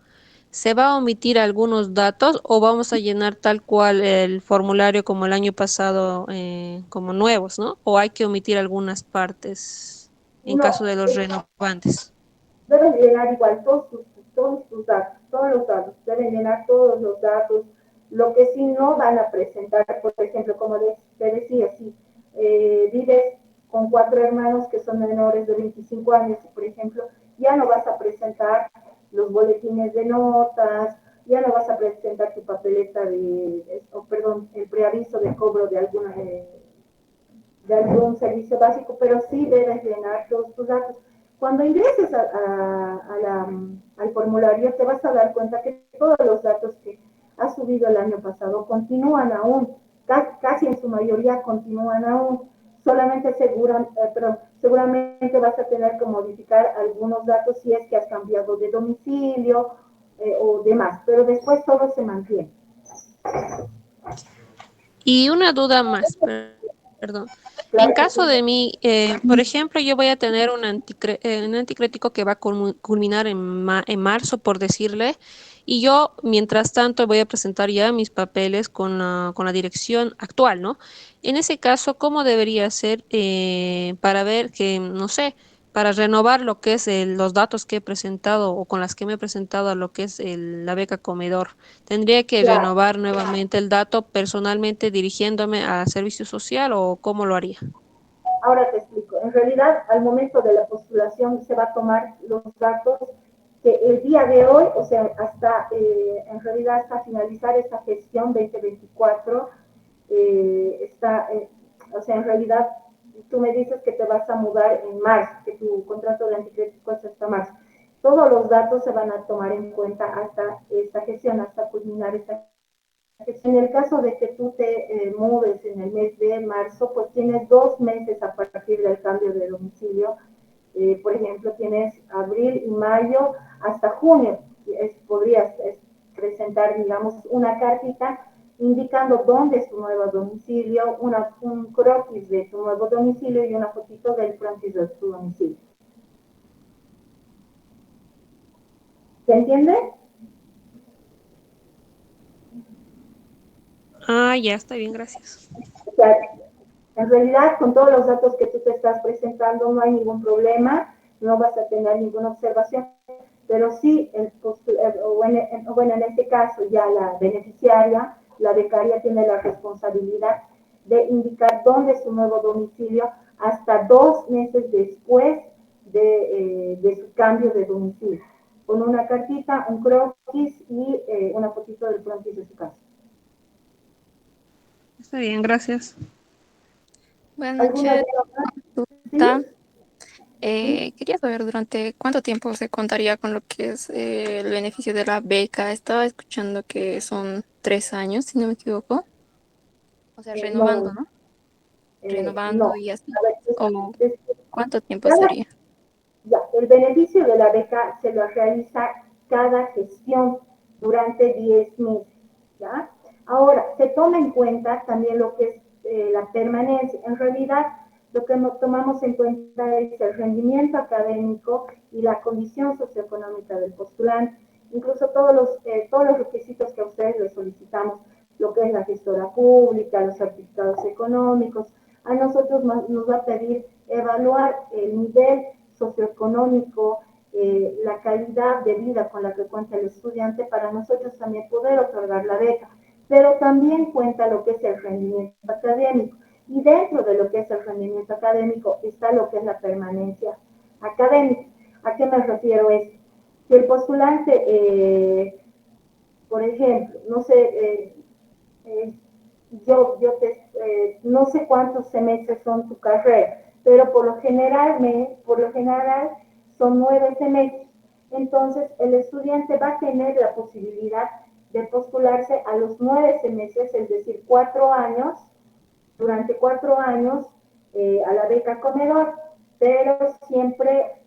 S3: ¿se va a omitir algunos datos o vamos a llenar tal cual el formulario como el año pasado, como nuevos, ¿no? ¿O hay que omitir algunas partes en caso
S1: No,
S3: de los renovantes?
S1: deben llenar igual todos tus datos, todos los datos, deben llenar todos los datos. Lo que sí no van a presentar, por ejemplo, como te decía, si vives con 4 hermanos que son menores de 25 años, por ejemplo, ya no vas a presentar los boletines de notas, ya no vas a presentar tu papeleta perdón, el preaviso de cobro de algún servicio básico, pero sí debes llenar todos tus datos. Cuando ingreses al formulario, te vas a dar cuenta que todos los datos que has subido el año pasado continúan aún, casi en su mayoría continúan aún. Solamente seguramente vas a tener que modificar algunos datos si es que has cambiado de domicilio o demás, pero después todo se mantiene.
S3: Y una duda más, perdón. En
S1: Claro que
S3: caso
S1: sí.
S3: de mí, por ejemplo, yo voy a tener un anticrético que va a culminar en marzo, por decirle, y yo, mientras tanto, voy a presentar ya mis papeles con la dirección actual, ¿no? En ese caso, ¿cómo debería ser para ver que, no sé, para renovar lo que es los datos que he presentado o con las que me he presentado a lo que es la beca comedor? ¿Tendría que
S1: Claro.
S3: renovar nuevamente el dato personalmente dirigiéndome a servicio social o cómo lo haría?
S1: Ahora te explico. En realidad, al momento de la postulación se va a tomar los datos que el día de hoy, o sea, en realidad hasta finalizar esta gestión 2024, o sea, en realidad tú me dices que te vas a mudar en marzo, que tu contrato de anticrético es hasta marzo. Todos los datos se van a tomar en cuenta hasta esta gestión, hasta culminar esta. En el caso de que tú te mudes en el mes de marzo, pues tienes 2 meses a partir del cambio de domicilio. Por ejemplo, tienes abril y mayo hasta junio. Podrías presentar, digamos, una cartita indicando dónde es su nuevo domicilio, un croquis de su nuevo domicilio y una fotito del frontis de su domicilio. ¿Se entiende?
S3: Ah, ya está bien, gracias.
S1: O sea, en realidad, con todos los datos que tú te estás presentando, no hay ningún problema, no vas a tener ninguna observación, pero sí, bueno, en este caso ya la beneficiaria, la becaria, tiene la responsabilidad de indicar dónde es su nuevo domicilio hasta 2 meses después de su cambio de domicilio, con una cartita, un croquis y una fotito del frontis de su casa.
S3: Está bien, gracias.
S2: Buenas
S1: ¿Alguna
S2: noches.
S1: duda más?
S2: Consulta.
S1: ¿Sí?
S2: Quería saber durante cuánto tiempo se contaría con lo que es el beneficio de la beca. Estaba escuchando que son 3 años, si no me equivoco. O sea,
S1: No,
S2: renovando, ¿no? Renovando
S1: no.
S2: y así.
S1: A ver,
S2: ¿O cuánto tiempo
S1: cada,
S2: sería?
S1: ya, el beneficio de la beca se lo realiza cada gestión durante 10 meses. ¿Ya? Ahora, se toma en cuenta también lo que es la permanencia. En realidad, lo que tomamos en cuenta es el rendimiento académico y la condición socioeconómica del postulante, incluso todos los requisitos que a ustedes les solicitamos, lo que es la gestora pública, los certificados económicos. A nosotros nos va a pedir evaluar el nivel socioeconómico, la calidad de vida con la que cuenta el estudiante para nosotros también poder otorgar la beca. Pero también cuenta lo que es el rendimiento académico. Y dentro de lo que es el rendimiento académico está lo que es la permanencia académica. ¿A qué me refiero esto? Si el postulante, por ejemplo, no sé, no sé cuántos semestres son tu carrera, pero por lo general son 9 semestres. Entonces, el estudiante va a tener la posibilidad de postularse a los 9 semestres, es decir, 4 años, durante 4 años a la beca comedor, pero siempre,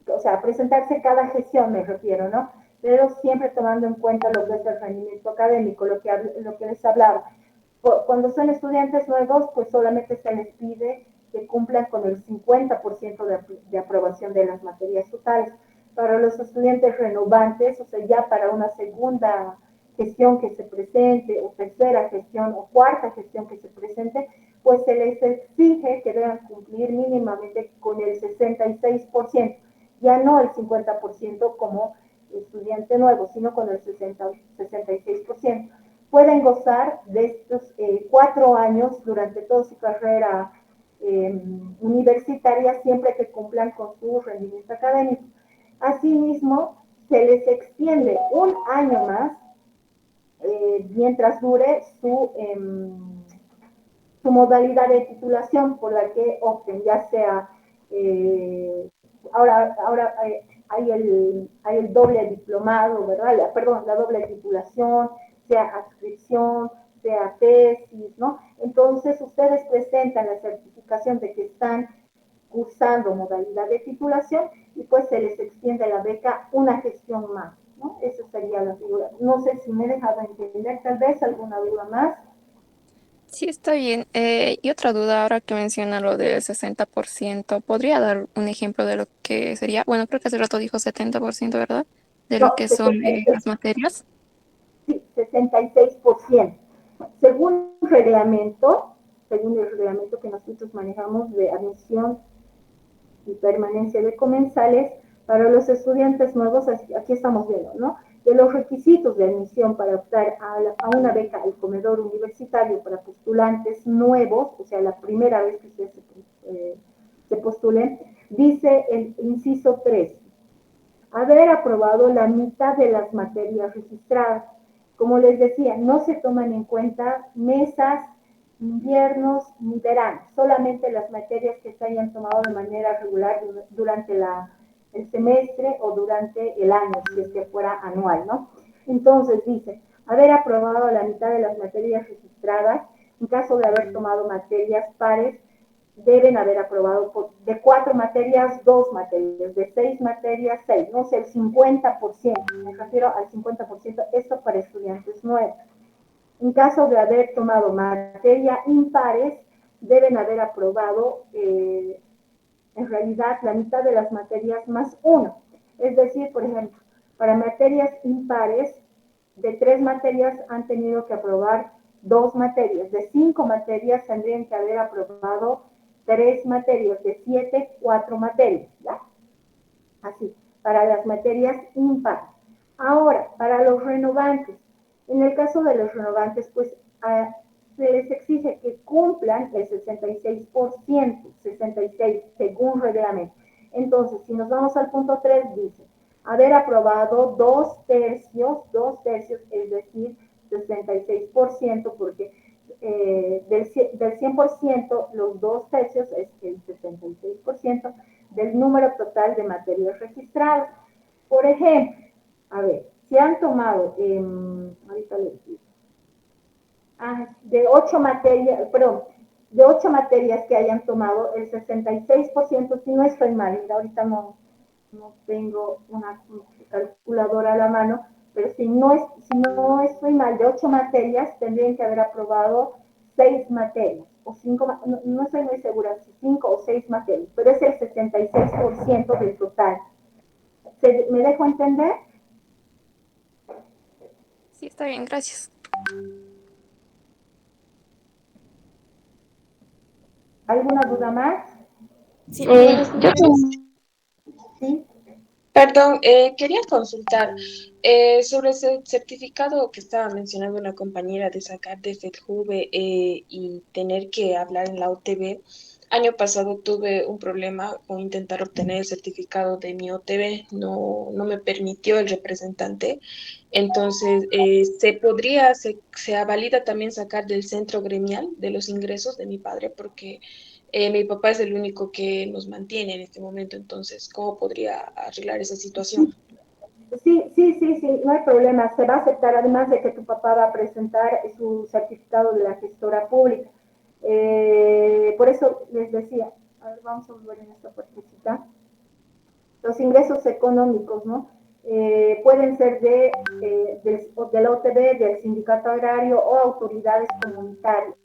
S1: o sea, presentarse cada gestión, me refiero, ¿no? Pero siempre tomando en cuenta lo que es el rendimiento académico, lo que les hablaba. Cuando son estudiantes nuevos, pues solamente se les pide que cumplan con el 50% de aprobación de las materias totales. Para los estudiantes renovantes, o sea, ya para una segunda gestión que se presente, o tercera gestión, o cuarta gestión que se presente, pues se les exige que deban cumplir mínimamente con el 66%, ya no el 50% como estudiante nuevo, sino con el 66%. Pueden gozar de estos 4 años durante toda su carrera universitaria, siempre que cumplan con su rendimiento académico. Asimismo, se les extiende un año más mientras dure su modalidad de titulación por la que opten, ya sea, ahora hay el doble diplomado, ¿verdad? Perdón, la doble titulación, sea adscripción, sea tesis, ¿no? Entonces, ustedes presentan la certificación de que están cursando modalidad de titulación y pues se les extiende la beca una gestión más, ¿no? Esa sería la figura. No sé si me he dejado entender, tal vez alguna duda más.
S2: Sí, está bien. Y otra duda ahora que menciona lo del 60%, ¿podría dar un ejemplo de lo que sería? Bueno, creo que hace rato dijo 70%, ¿verdad? De lo
S1: No,
S2: que son las materias.
S1: sí, 66%. Según según el reglamento que nosotros manejamos de admisión y permanencia de comensales, para los estudiantes nuevos, aquí estamos viendo, ¿no? De los requisitos de admisión para optar a una beca al comedor universitario para postulantes nuevos, o sea, la primera vez que ustedes se postulen, dice el inciso 3, haber aprobado la mitad de las materias registradas. Como les decía, no se toman en cuenta mesas, inviernos ni veranos, solamente las materias que se hayan tomado de manera regular durante el semestre o durante el año, si es que fuera anual, ¿no? Entonces dice, haber aprobado la mitad de las materias registradas, en caso de haber tomado materias pares, deben haber aprobado de 4 materias, 2 materias, de 6 materias, 6, no sé, el 50%, me refiero al 50%, esto para estudiantes nuevos. En caso de haber tomado materia impares, deben haber aprobado en realidad la mitad de las materias más uno. Es decir, por ejemplo, para materias impares, de 3 materias han tenido que aprobar 2 materias, de 5 materias tendrían que haber aprobado 3 materias, de 7, 4 materias, ¿ya? Así, para las materias impares. Ahora, para los renovantes, en el caso de los renovantes, pues se les exige que cumplan el 66%, 66 según reglamento. Entonces, si nos vamos al punto 3, dice, haber aprobado 2 tercios, es decir, 66%, porque del 100%, los 2 tercios es el 66% del número total de materias registradas. Por ejemplo, a ver, si han tomado, ahorita les digo, de 8 materias, perdón, de 8 materias que hayan tomado, el 66%, si no estoy mal, ahorita no tengo una calculadora a la mano, pero si no estoy mal, de 8 materias tendrían que haber aprobado 6 materias, o 5, no estoy muy segura si 5 o 6 materias, pero es el 66% del total. ¿Me dejo entender?
S2: Sí, está bien, gracias.
S1: ¿Alguna duda más?
S6: Sí, buenas
S7: Yo
S6: noches.
S1: ¿Sí?
S6: Perdón, quería consultar sobre ese certificado que estaba mencionando una compañera de sacar de FEDJUVE y tener que hablar en la OTB. Año pasado tuve un problema con intentar obtener el certificado de mi OTB, no me permitió el representante. Entonces, se valida también sacar del centro gremial de los ingresos de mi padre, porque mi papá es el único que nos mantiene en este momento. Entonces, ¿cómo podría arreglar esa situación?
S1: Sí, no hay problema. Se va a aceptar, además de que tu papá va a presentar su certificado de la gestora pública. Por eso les decía, a ver, vamos a volver en esta partecita. Los ingresos económicos, ¿no? Pueden ser de la OTB, del sindicato agrario o autoridades comunitarias.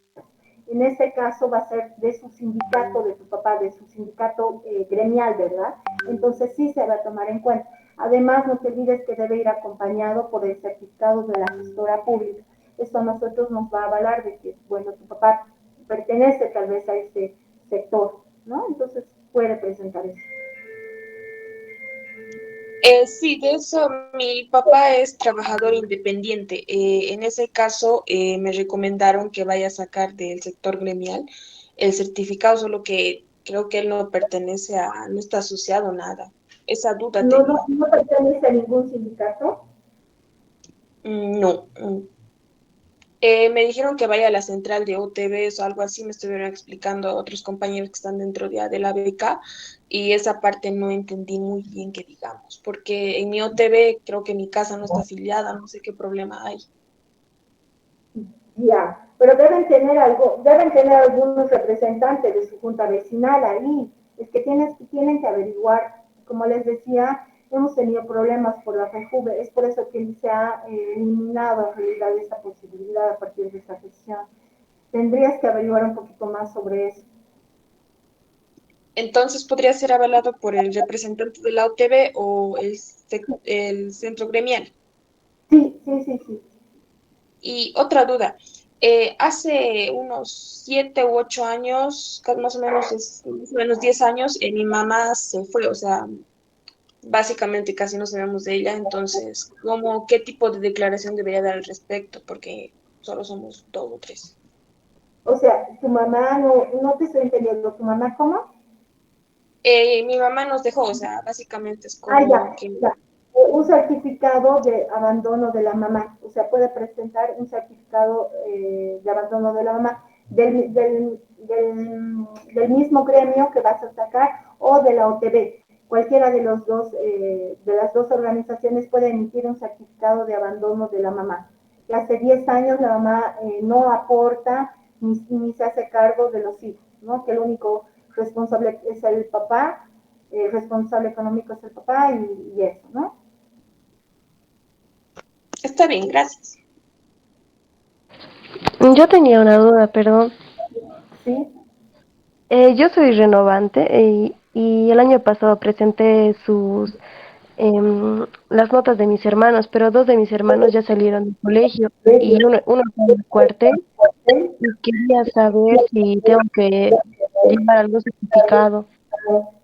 S1: En este caso va a ser de su sindicato, de tu papá, de su sindicato gremial, ¿verdad? Entonces sí se va a tomar en cuenta. Además, no te olvides que debe ir acompañado por el certificado de la gestora pública. Esto a nosotros nos va a avalar de que, bueno, tu papá pertenece tal vez a este sector, ¿no? Entonces puede presentar eso.
S6: Sí, de eso mi papá es trabajador independiente. En ese caso, me recomendaron que vaya a sacar del sector gremial el certificado, solo que creo que él no está asociado a nada. Esa duda tenía.
S1: No pertenece a ningún sindicato.
S6: No. Me dijeron que vaya a la central de OTBs o algo así, me estuvieron explicando otros compañeros que están dentro de la beca, y esa parte no entendí muy bien que digamos, porque en mi OTB creo que mi casa no está afiliada, no sé qué problema hay.
S1: Ya, pero deben tener algunos representantes de su junta vecinal ahí. Es que tienen que averiguar, como les decía, hemos tenido problemas por la FEJUVE, es por eso que se ha eliminado en realidad esta posibilidad a partir de esta gestión. Tendrías que averiguar un poquito más sobre eso.
S6: Entonces, ¿podría ser avalado por el representante de la OTB o el centro gremial?
S1: Sí.
S6: Y otra duda, hace unos 7 u 8 años, más o menos 10 años, mi mamá se fue, o sea, básicamente casi no sabemos de ella. Entonces, ¿qué tipo de declaración debería dar al respecto? Porque solo somos 2 o 3.
S1: O sea, tu mamá, no te estoy entendiendo, ¿tu mamá cómo?
S6: Mi mamá nos dejó, o sea, básicamente es
S1: Ah,
S6: como que
S1: ya. Un certificado de abandono de la mamá. O sea, puede presentar un certificado de abandono de la mamá del mismo gremio que vas a sacar o de la OTB. Cualquiera de los dos, de las dos organizaciones puede emitir un certificado de abandono de la mamá. Que hace 10 años la mamá no aporta ni se hace cargo de los hijos, ¿no? Que el único responsable es el papá, responsable económico es el papá y eso, ¿no?
S6: está bien, gracias.
S7: Yo tenía una duda, perdón.
S1: ¿Sí?
S7: Yo soy renovante y el año pasado presenté las notas de mis hermanos, pero dos de mis hermanos ya salieron del colegio y uno está en el cuartel y quería saber si tengo que llevar algún certificado.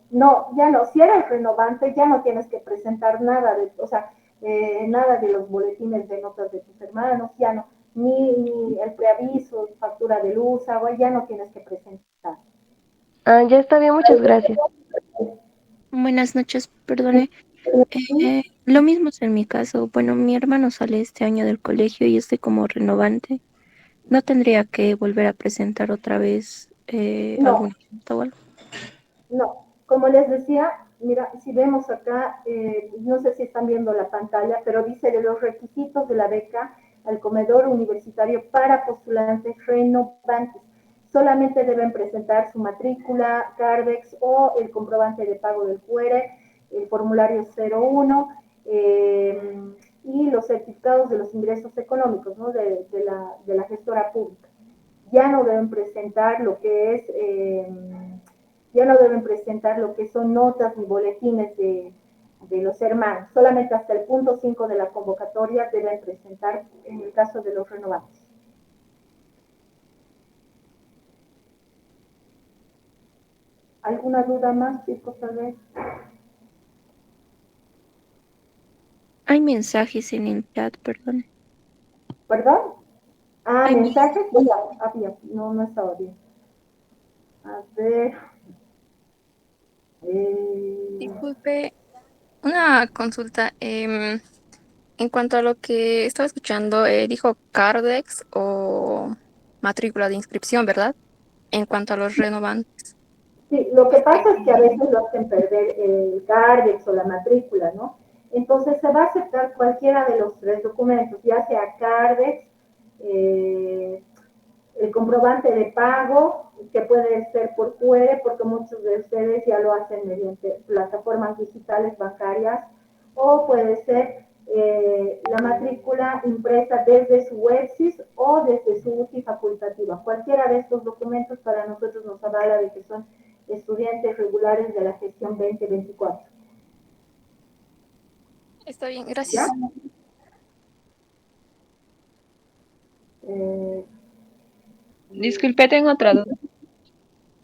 S1: No, ya no. Si eres renovante, ya no tienes que presentar nada de, o sea, nada de los boletines de notas de tus hermanos, ya no. Ni el preaviso, factura de luz, agua, ya no tienes que presentar.
S7: Ah, ya está bien, muchas gracias.
S8: Buenas noches, perdone. Lo mismo es en mi caso. Bueno, mi hermano sale este año del colegio y estoy como renovante. ¿No tendría que volver a presentar otra vez
S1: No,
S8: alguna nota o algo?
S1: no. Como les decía, mira, si vemos acá, no sé si están viendo la pantalla, pero dice de los requisitos de la beca al comedor universitario para postulantes renovantes. Solamente deben presentar su matrícula, CARDEX o el comprobante de pago del QR, el formulario 01 y los certificados de los ingresos económicos, ¿no? De la gestora pública. Ya no deben presentar lo que es, ya no deben presentar lo que son notas ni boletines de los hermanos. Solamente hasta el punto 5 de la convocatoria deben presentar en el caso de los renovados. ¿Alguna duda más, chicos, tal vez?
S8: Hay mensajes en el chat, perdón.
S1: ¿Perdón? Ah,
S8: Hay
S1: mensajes, ya, había, no, no estaba bien. A ver.
S2: Disculpe, una consulta. En cuanto a lo que estaba escuchando, dijo Cardex o matrícula de inscripción, ¿verdad? En cuanto a los renovantes.
S1: Sí, lo que pasa es que a veces lo hacen perder el CARDEX o la matrícula, ¿no? Entonces se va a aceptar cualquiera de los tres documentos, ya sea CARDEX, eh, el comprobante de pago, que puede ser por QR, porque muchos de ustedes ya lo hacen mediante plataformas digitales bancarias, o puede ser la matrícula impresa desde su website o desde su UTI facultativa. Cualquiera de estos documentos para nosotros nos avala de que son estudiantes regulares de la gestión 2024.
S2: Está bien,
S1: ¿Ya?
S2: gracias.
S1: Eh,
S6: Disculpe, tengo otra duda.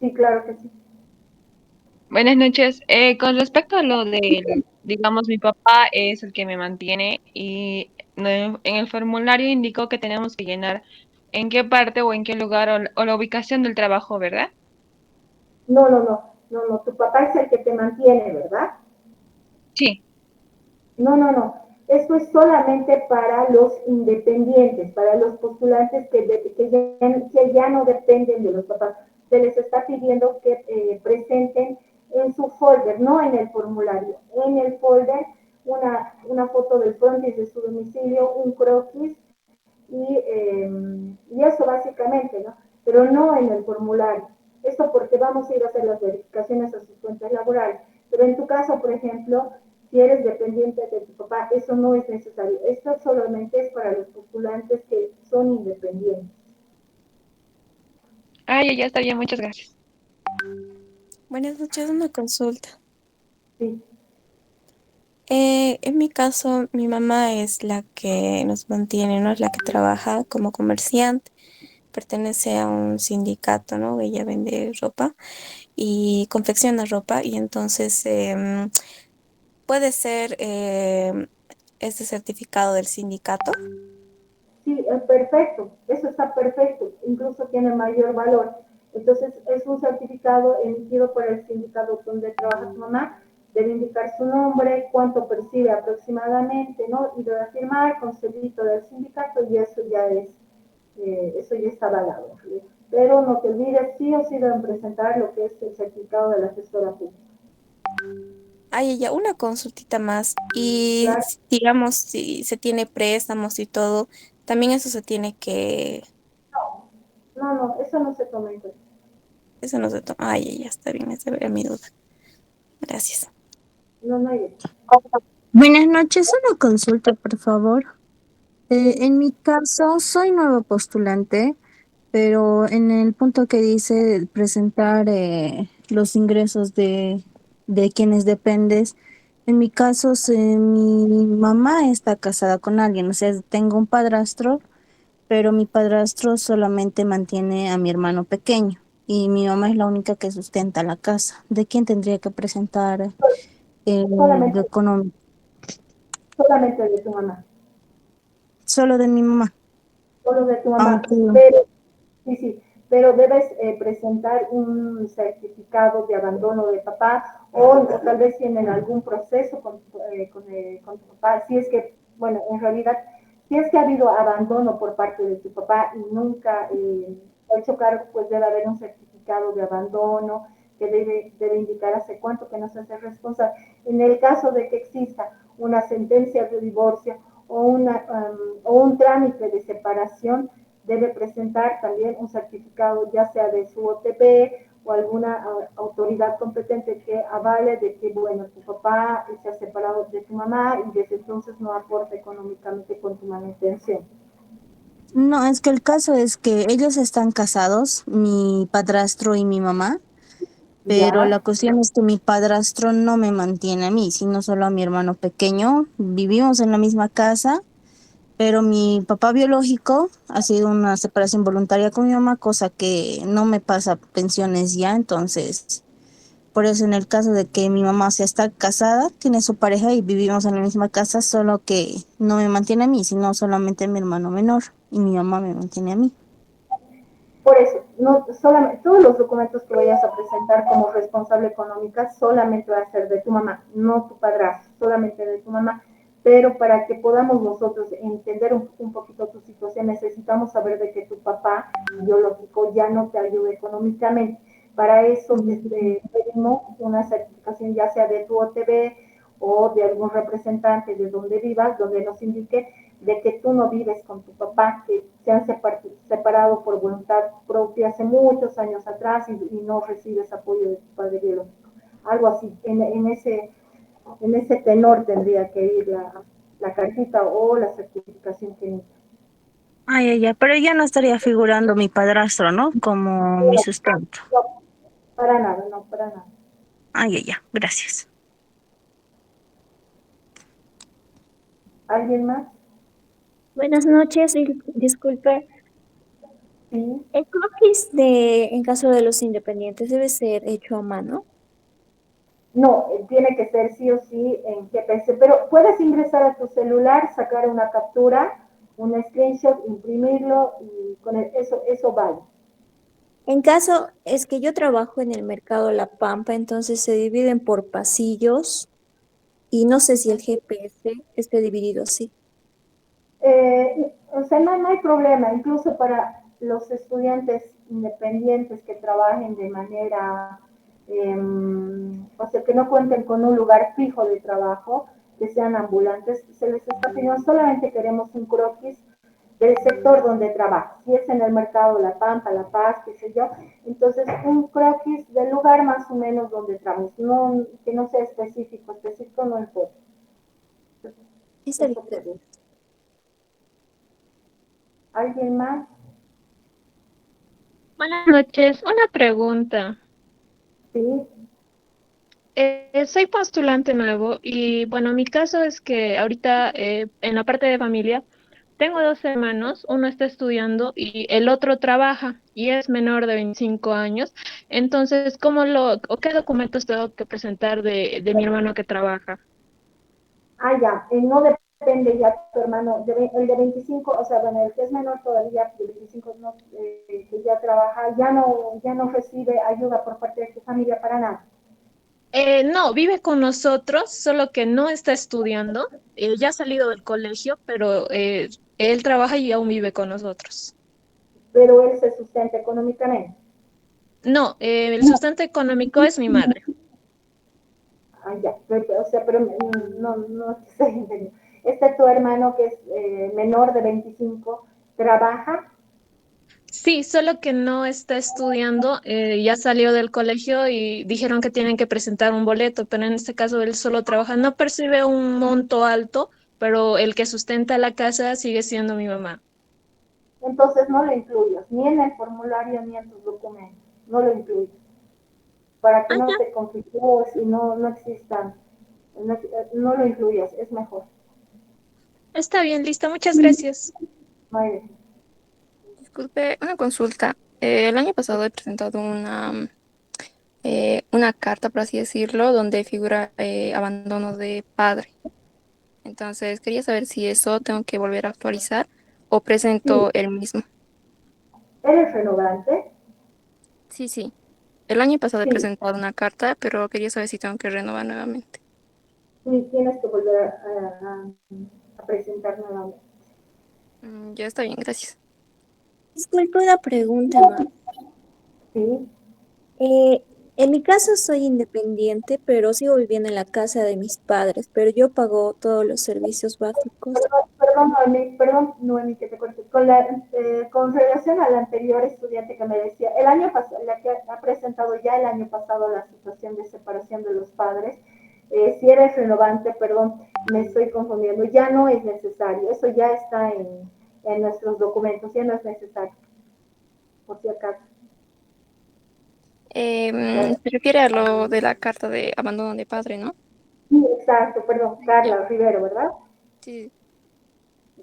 S1: sí, claro que sí.
S6: Buenas noches. Con respecto a lo del, digamos, mi papá es el que me mantiene y en el formulario indicó que tenemos que llenar en qué parte o en qué lugar o la ubicación del trabajo, ¿verdad?
S1: No, no, no, no, no, tu papá es el que te mantiene, ¿verdad?
S6: Sí.
S1: No, no, no. Esto es solamente para los independientes, para los postulantes que ya no dependen de los papás. Se les está pidiendo que presenten en su folder, no en el formulario, en el folder una foto del frontis de su domicilio, un croquis y eso básicamente, ¿no? Pero no en el formulario. Esto porque vamos a ir a hacer las verificaciones a sus cuentas laborales. Pero en tu caso, por ejemplo, si eres dependiente de tu papá, eso no es necesario. Esto solamente es para los postulantes que son independientes.
S6: Ah, ya está bien, muchas gracias.
S8: Buenas noches, una consulta.
S1: Sí.
S8: En mi caso, mi mamá es la que nos mantiene, ¿no? Es la que trabaja como comerciante, pertenece a un sindicato, ¿no? Ella vende ropa y confecciona ropa y entonces puede ser este certificado del sindicato.
S1: Sí, perfecto, eso está perfecto, incluso tiene mayor valor. Entonces, es un certificado emitido por el sindicato donde trabaja tu mamá, debe indicar su nombre, cuánto percibe aproximadamente, ¿no? Y debe firmar con sellito del sindicato y eso ya está avalado. ¿Sí? Pero no te olvides, sí o sí deben presentar lo que es el certificado de la gestora pública.
S8: Ay, ella, una consultita más. Y
S1: Claro,
S8: digamos, si se tiene préstamos y todo, también eso se tiene que,
S1: no, no, eso no se toma en cuenta.
S8: eso no se toma. Ay, ya está bien, esa era mi duda. Gracias.
S1: No, no hay.
S9: Buenas noches, una consulta, por favor.
S1: Sí,
S9: En mi caso, soy nuevo postulante. pero en el punto que dice presentar los ingresos de quienes dependes, en mi caso, mi mamá está casada con alguien, o sea, tengo un padrastro, pero mi padrastro solamente mantiene a mi hermano pequeño y mi mamá es la única que sustenta la casa. ¿De quién tendría que presentar lo
S1: Solamente,
S9: económico?
S1: solamente de tu mamá,
S9: Solo de mi mamá.
S1: solo de tu mamá,
S9: Aunque
S1: pero sí, sí, pero debes presentar un certificado de abandono de papá o tal vez tienen algún proceso con tu papá, si es que, bueno, en realidad, si es que ha habido abandono por parte de tu papá y nunca ha hecho cargo, pues debe haber un certificado de abandono que debe indicar hace cuánto que no se hace responsable. En el caso de que exista una sentencia de divorcio o un trámite de separación, debe presentar también un certificado, ya sea de su OTP o alguna autoridad competente que avale de que, bueno, tu papá se ha separado de tu mamá y desde entonces no aporta económicamente con tu manutención.
S9: no, es que el caso es que ellos están casados, mi padrastro y mi mamá, pero la
S1: ¿Ya?
S9: cuestión es que mi padrastro no me mantiene a mí, sino solo a mi hermano pequeño. Vivimos en la misma casa, pero mi papá biológico ha sido una separación voluntaria con mi mamá, cosa que no me pasa pensiones ya, entonces, por eso en el caso de que mi mamá sea está casada, tiene su pareja y vivimos en la misma casa, solo que no me mantiene a mí, sino solamente a mi hermano menor y mi mamá me mantiene a mí.
S1: Por eso, no, solamente, todos los documentos que vayas a presentar como responsable económica solamente va a ser de tu mamá, no tu padrastro, solamente de tu mamá. Pero para que podamos nosotros entender un poquito tu situación, necesitamos saber de que tu papá biológico ya no te ayuda económicamente. Para eso pedimos una certificación ya sea de tu OTB o de algún representante de donde vivas, donde nos indique de que tú no vives con tu papá, que se han separado por voluntad propia hace muchos años atrás y no recibes apoyo de tu padre biológico. Algo así, en ese tenor tendría que ir la cartita o la certificación que necesita.
S9: Ay, ay, ay, pero ya no estaría figurando mi padrastro, ¿no? Como mi sustento.
S1: No, para nada, no, para nada.
S9: Ay, ay, ay, gracias.
S1: ¿Alguien más?
S10: Buenas noches, disculpe.
S1: Sí.
S10: El croquis en caso de los independientes debe ser hecho a mano.
S1: No, tiene que ser sí o sí en GPS, pero puedes ingresar a tu celular, sacar una captura, un screenshot, imprimirlo y con eso vale.
S10: En caso es que yo trabajo en el mercado La Pampa, entonces se dividen por pasillos y no sé si el GPS esté dividido así.
S1: O sea, no hay problema, incluso para los estudiantes independientes que trabajen de manera, o sea, que no cuenten con un lugar fijo de trabajo, que sean ambulantes, se les está pidiendo, solamente queremos un croquis del sector donde trabaja. Si es en el mercado La Pampa, La Paz, qué sé yo, entonces un croquis del lugar más o menos donde trabajas, no, que no sea específico no importa.
S10: Está bien,
S1: Eso
S10: gracias.
S1: puede. ¿Alguien más?
S11: Buenas noches, una pregunta.
S1: Sí.
S11: Soy postulante nuevo y bueno, mi caso es que ahorita en la parte de familia tengo dos hermanos, uno está estudiando y el otro trabaja y es menor de 25 años. Entonces, o qué documentos tengo que presentar de mi hermano que trabaja?
S1: Ah, ya, no depende ya tu hermano, el de 25, o sea, bueno, el que es menor todavía, de 25, no, que ya trabaja, ya no recibe ayuda por parte de tu familia para nada.
S11: No, vive con nosotros, solo que no está estudiando. Ya ha salido del colegio, pero él trabaja y aún vive con nosotros.
S1: Pero él se sustenta económicamente.
S11: No, el sustento económico es mi madre.
S1: Ah, ya, o sea, pero no estoy entendiendo. Tu hermano que es menor de 25, trabaja.
S11: Sí, solo que no está estudiando, ya salió del colegio y dijeron que tienen que presentar un boleto, pero en este caso él solo trabaja, no percibe un monto alto, pero el que sustenta la casa sigue siendo mi mamá.
S1: Entonces no lo incluyas, ni en el formulario ni en tus documentos, no lo incluyas, para que
S10: Ah,
S1: no
S10: ya.
S1: te conflictúes y no existan, no lo incluyas, es mejor.
S10: Está bien, listo. Muchas gracias.
S1: Vale.
S2: Disculpe, una consulta. El año pasado he presentado una carta, por así decirlo, donde figura abandono de padre. Entonces, quería saber si eso tengo que volver a actualizar o
S1: Sí,
S2: presento el mismo.
S1: ¿eres renovante?
S2: Sí, sí. El año pasado he
S1: Sí,
S2: presentado una carta, pero quería saber si tengo que renovar nuevamente.
S1: sí, tienes que volver a presentar nuevamente.
S2: Ya está bien, gracias.
S10: Disculpe una pregunta más.
S1: Sí.
S10: Eh, en mi caso soy independiente, pero sigo viviendo en la casa de mis padres, pero yo pago todos los servicios básicos.
S1: Perdón, Noemi, que te corte. Con relación al anterior estudiante que me decía, el año pasado, la que ha presentado ya el año pasado la situación de separación de los padres, si eres renovante, perdón, me estoy confundiendo, ya no es necesario, eso ya está en nuestros documentos, ya no es necesario, por si acaso. ¿Vale?
S2: Se refiere a lo de la carta de abandono de padre, ¿no?
S1: Sí, exacto, perdón,
S2: Ya.
S1: Carla Rivero, ¿verdad?
S2: Sí,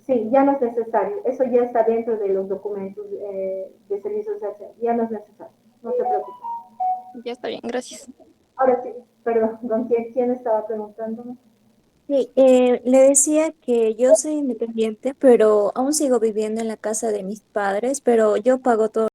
S1: Sí, ya no es necesario. Eso ya está dentro de los documentos de servicios sociales. Ya no es necesario. No te preocupes.
S2: ya está bien, gracias.
S1: Ahora sí, perdón, ¿quién estaba preguntando?
S10: Sí, le decía que yo soy independiente, pero aún sigo viviendo en la casa de mis padres, pero yo pago todo.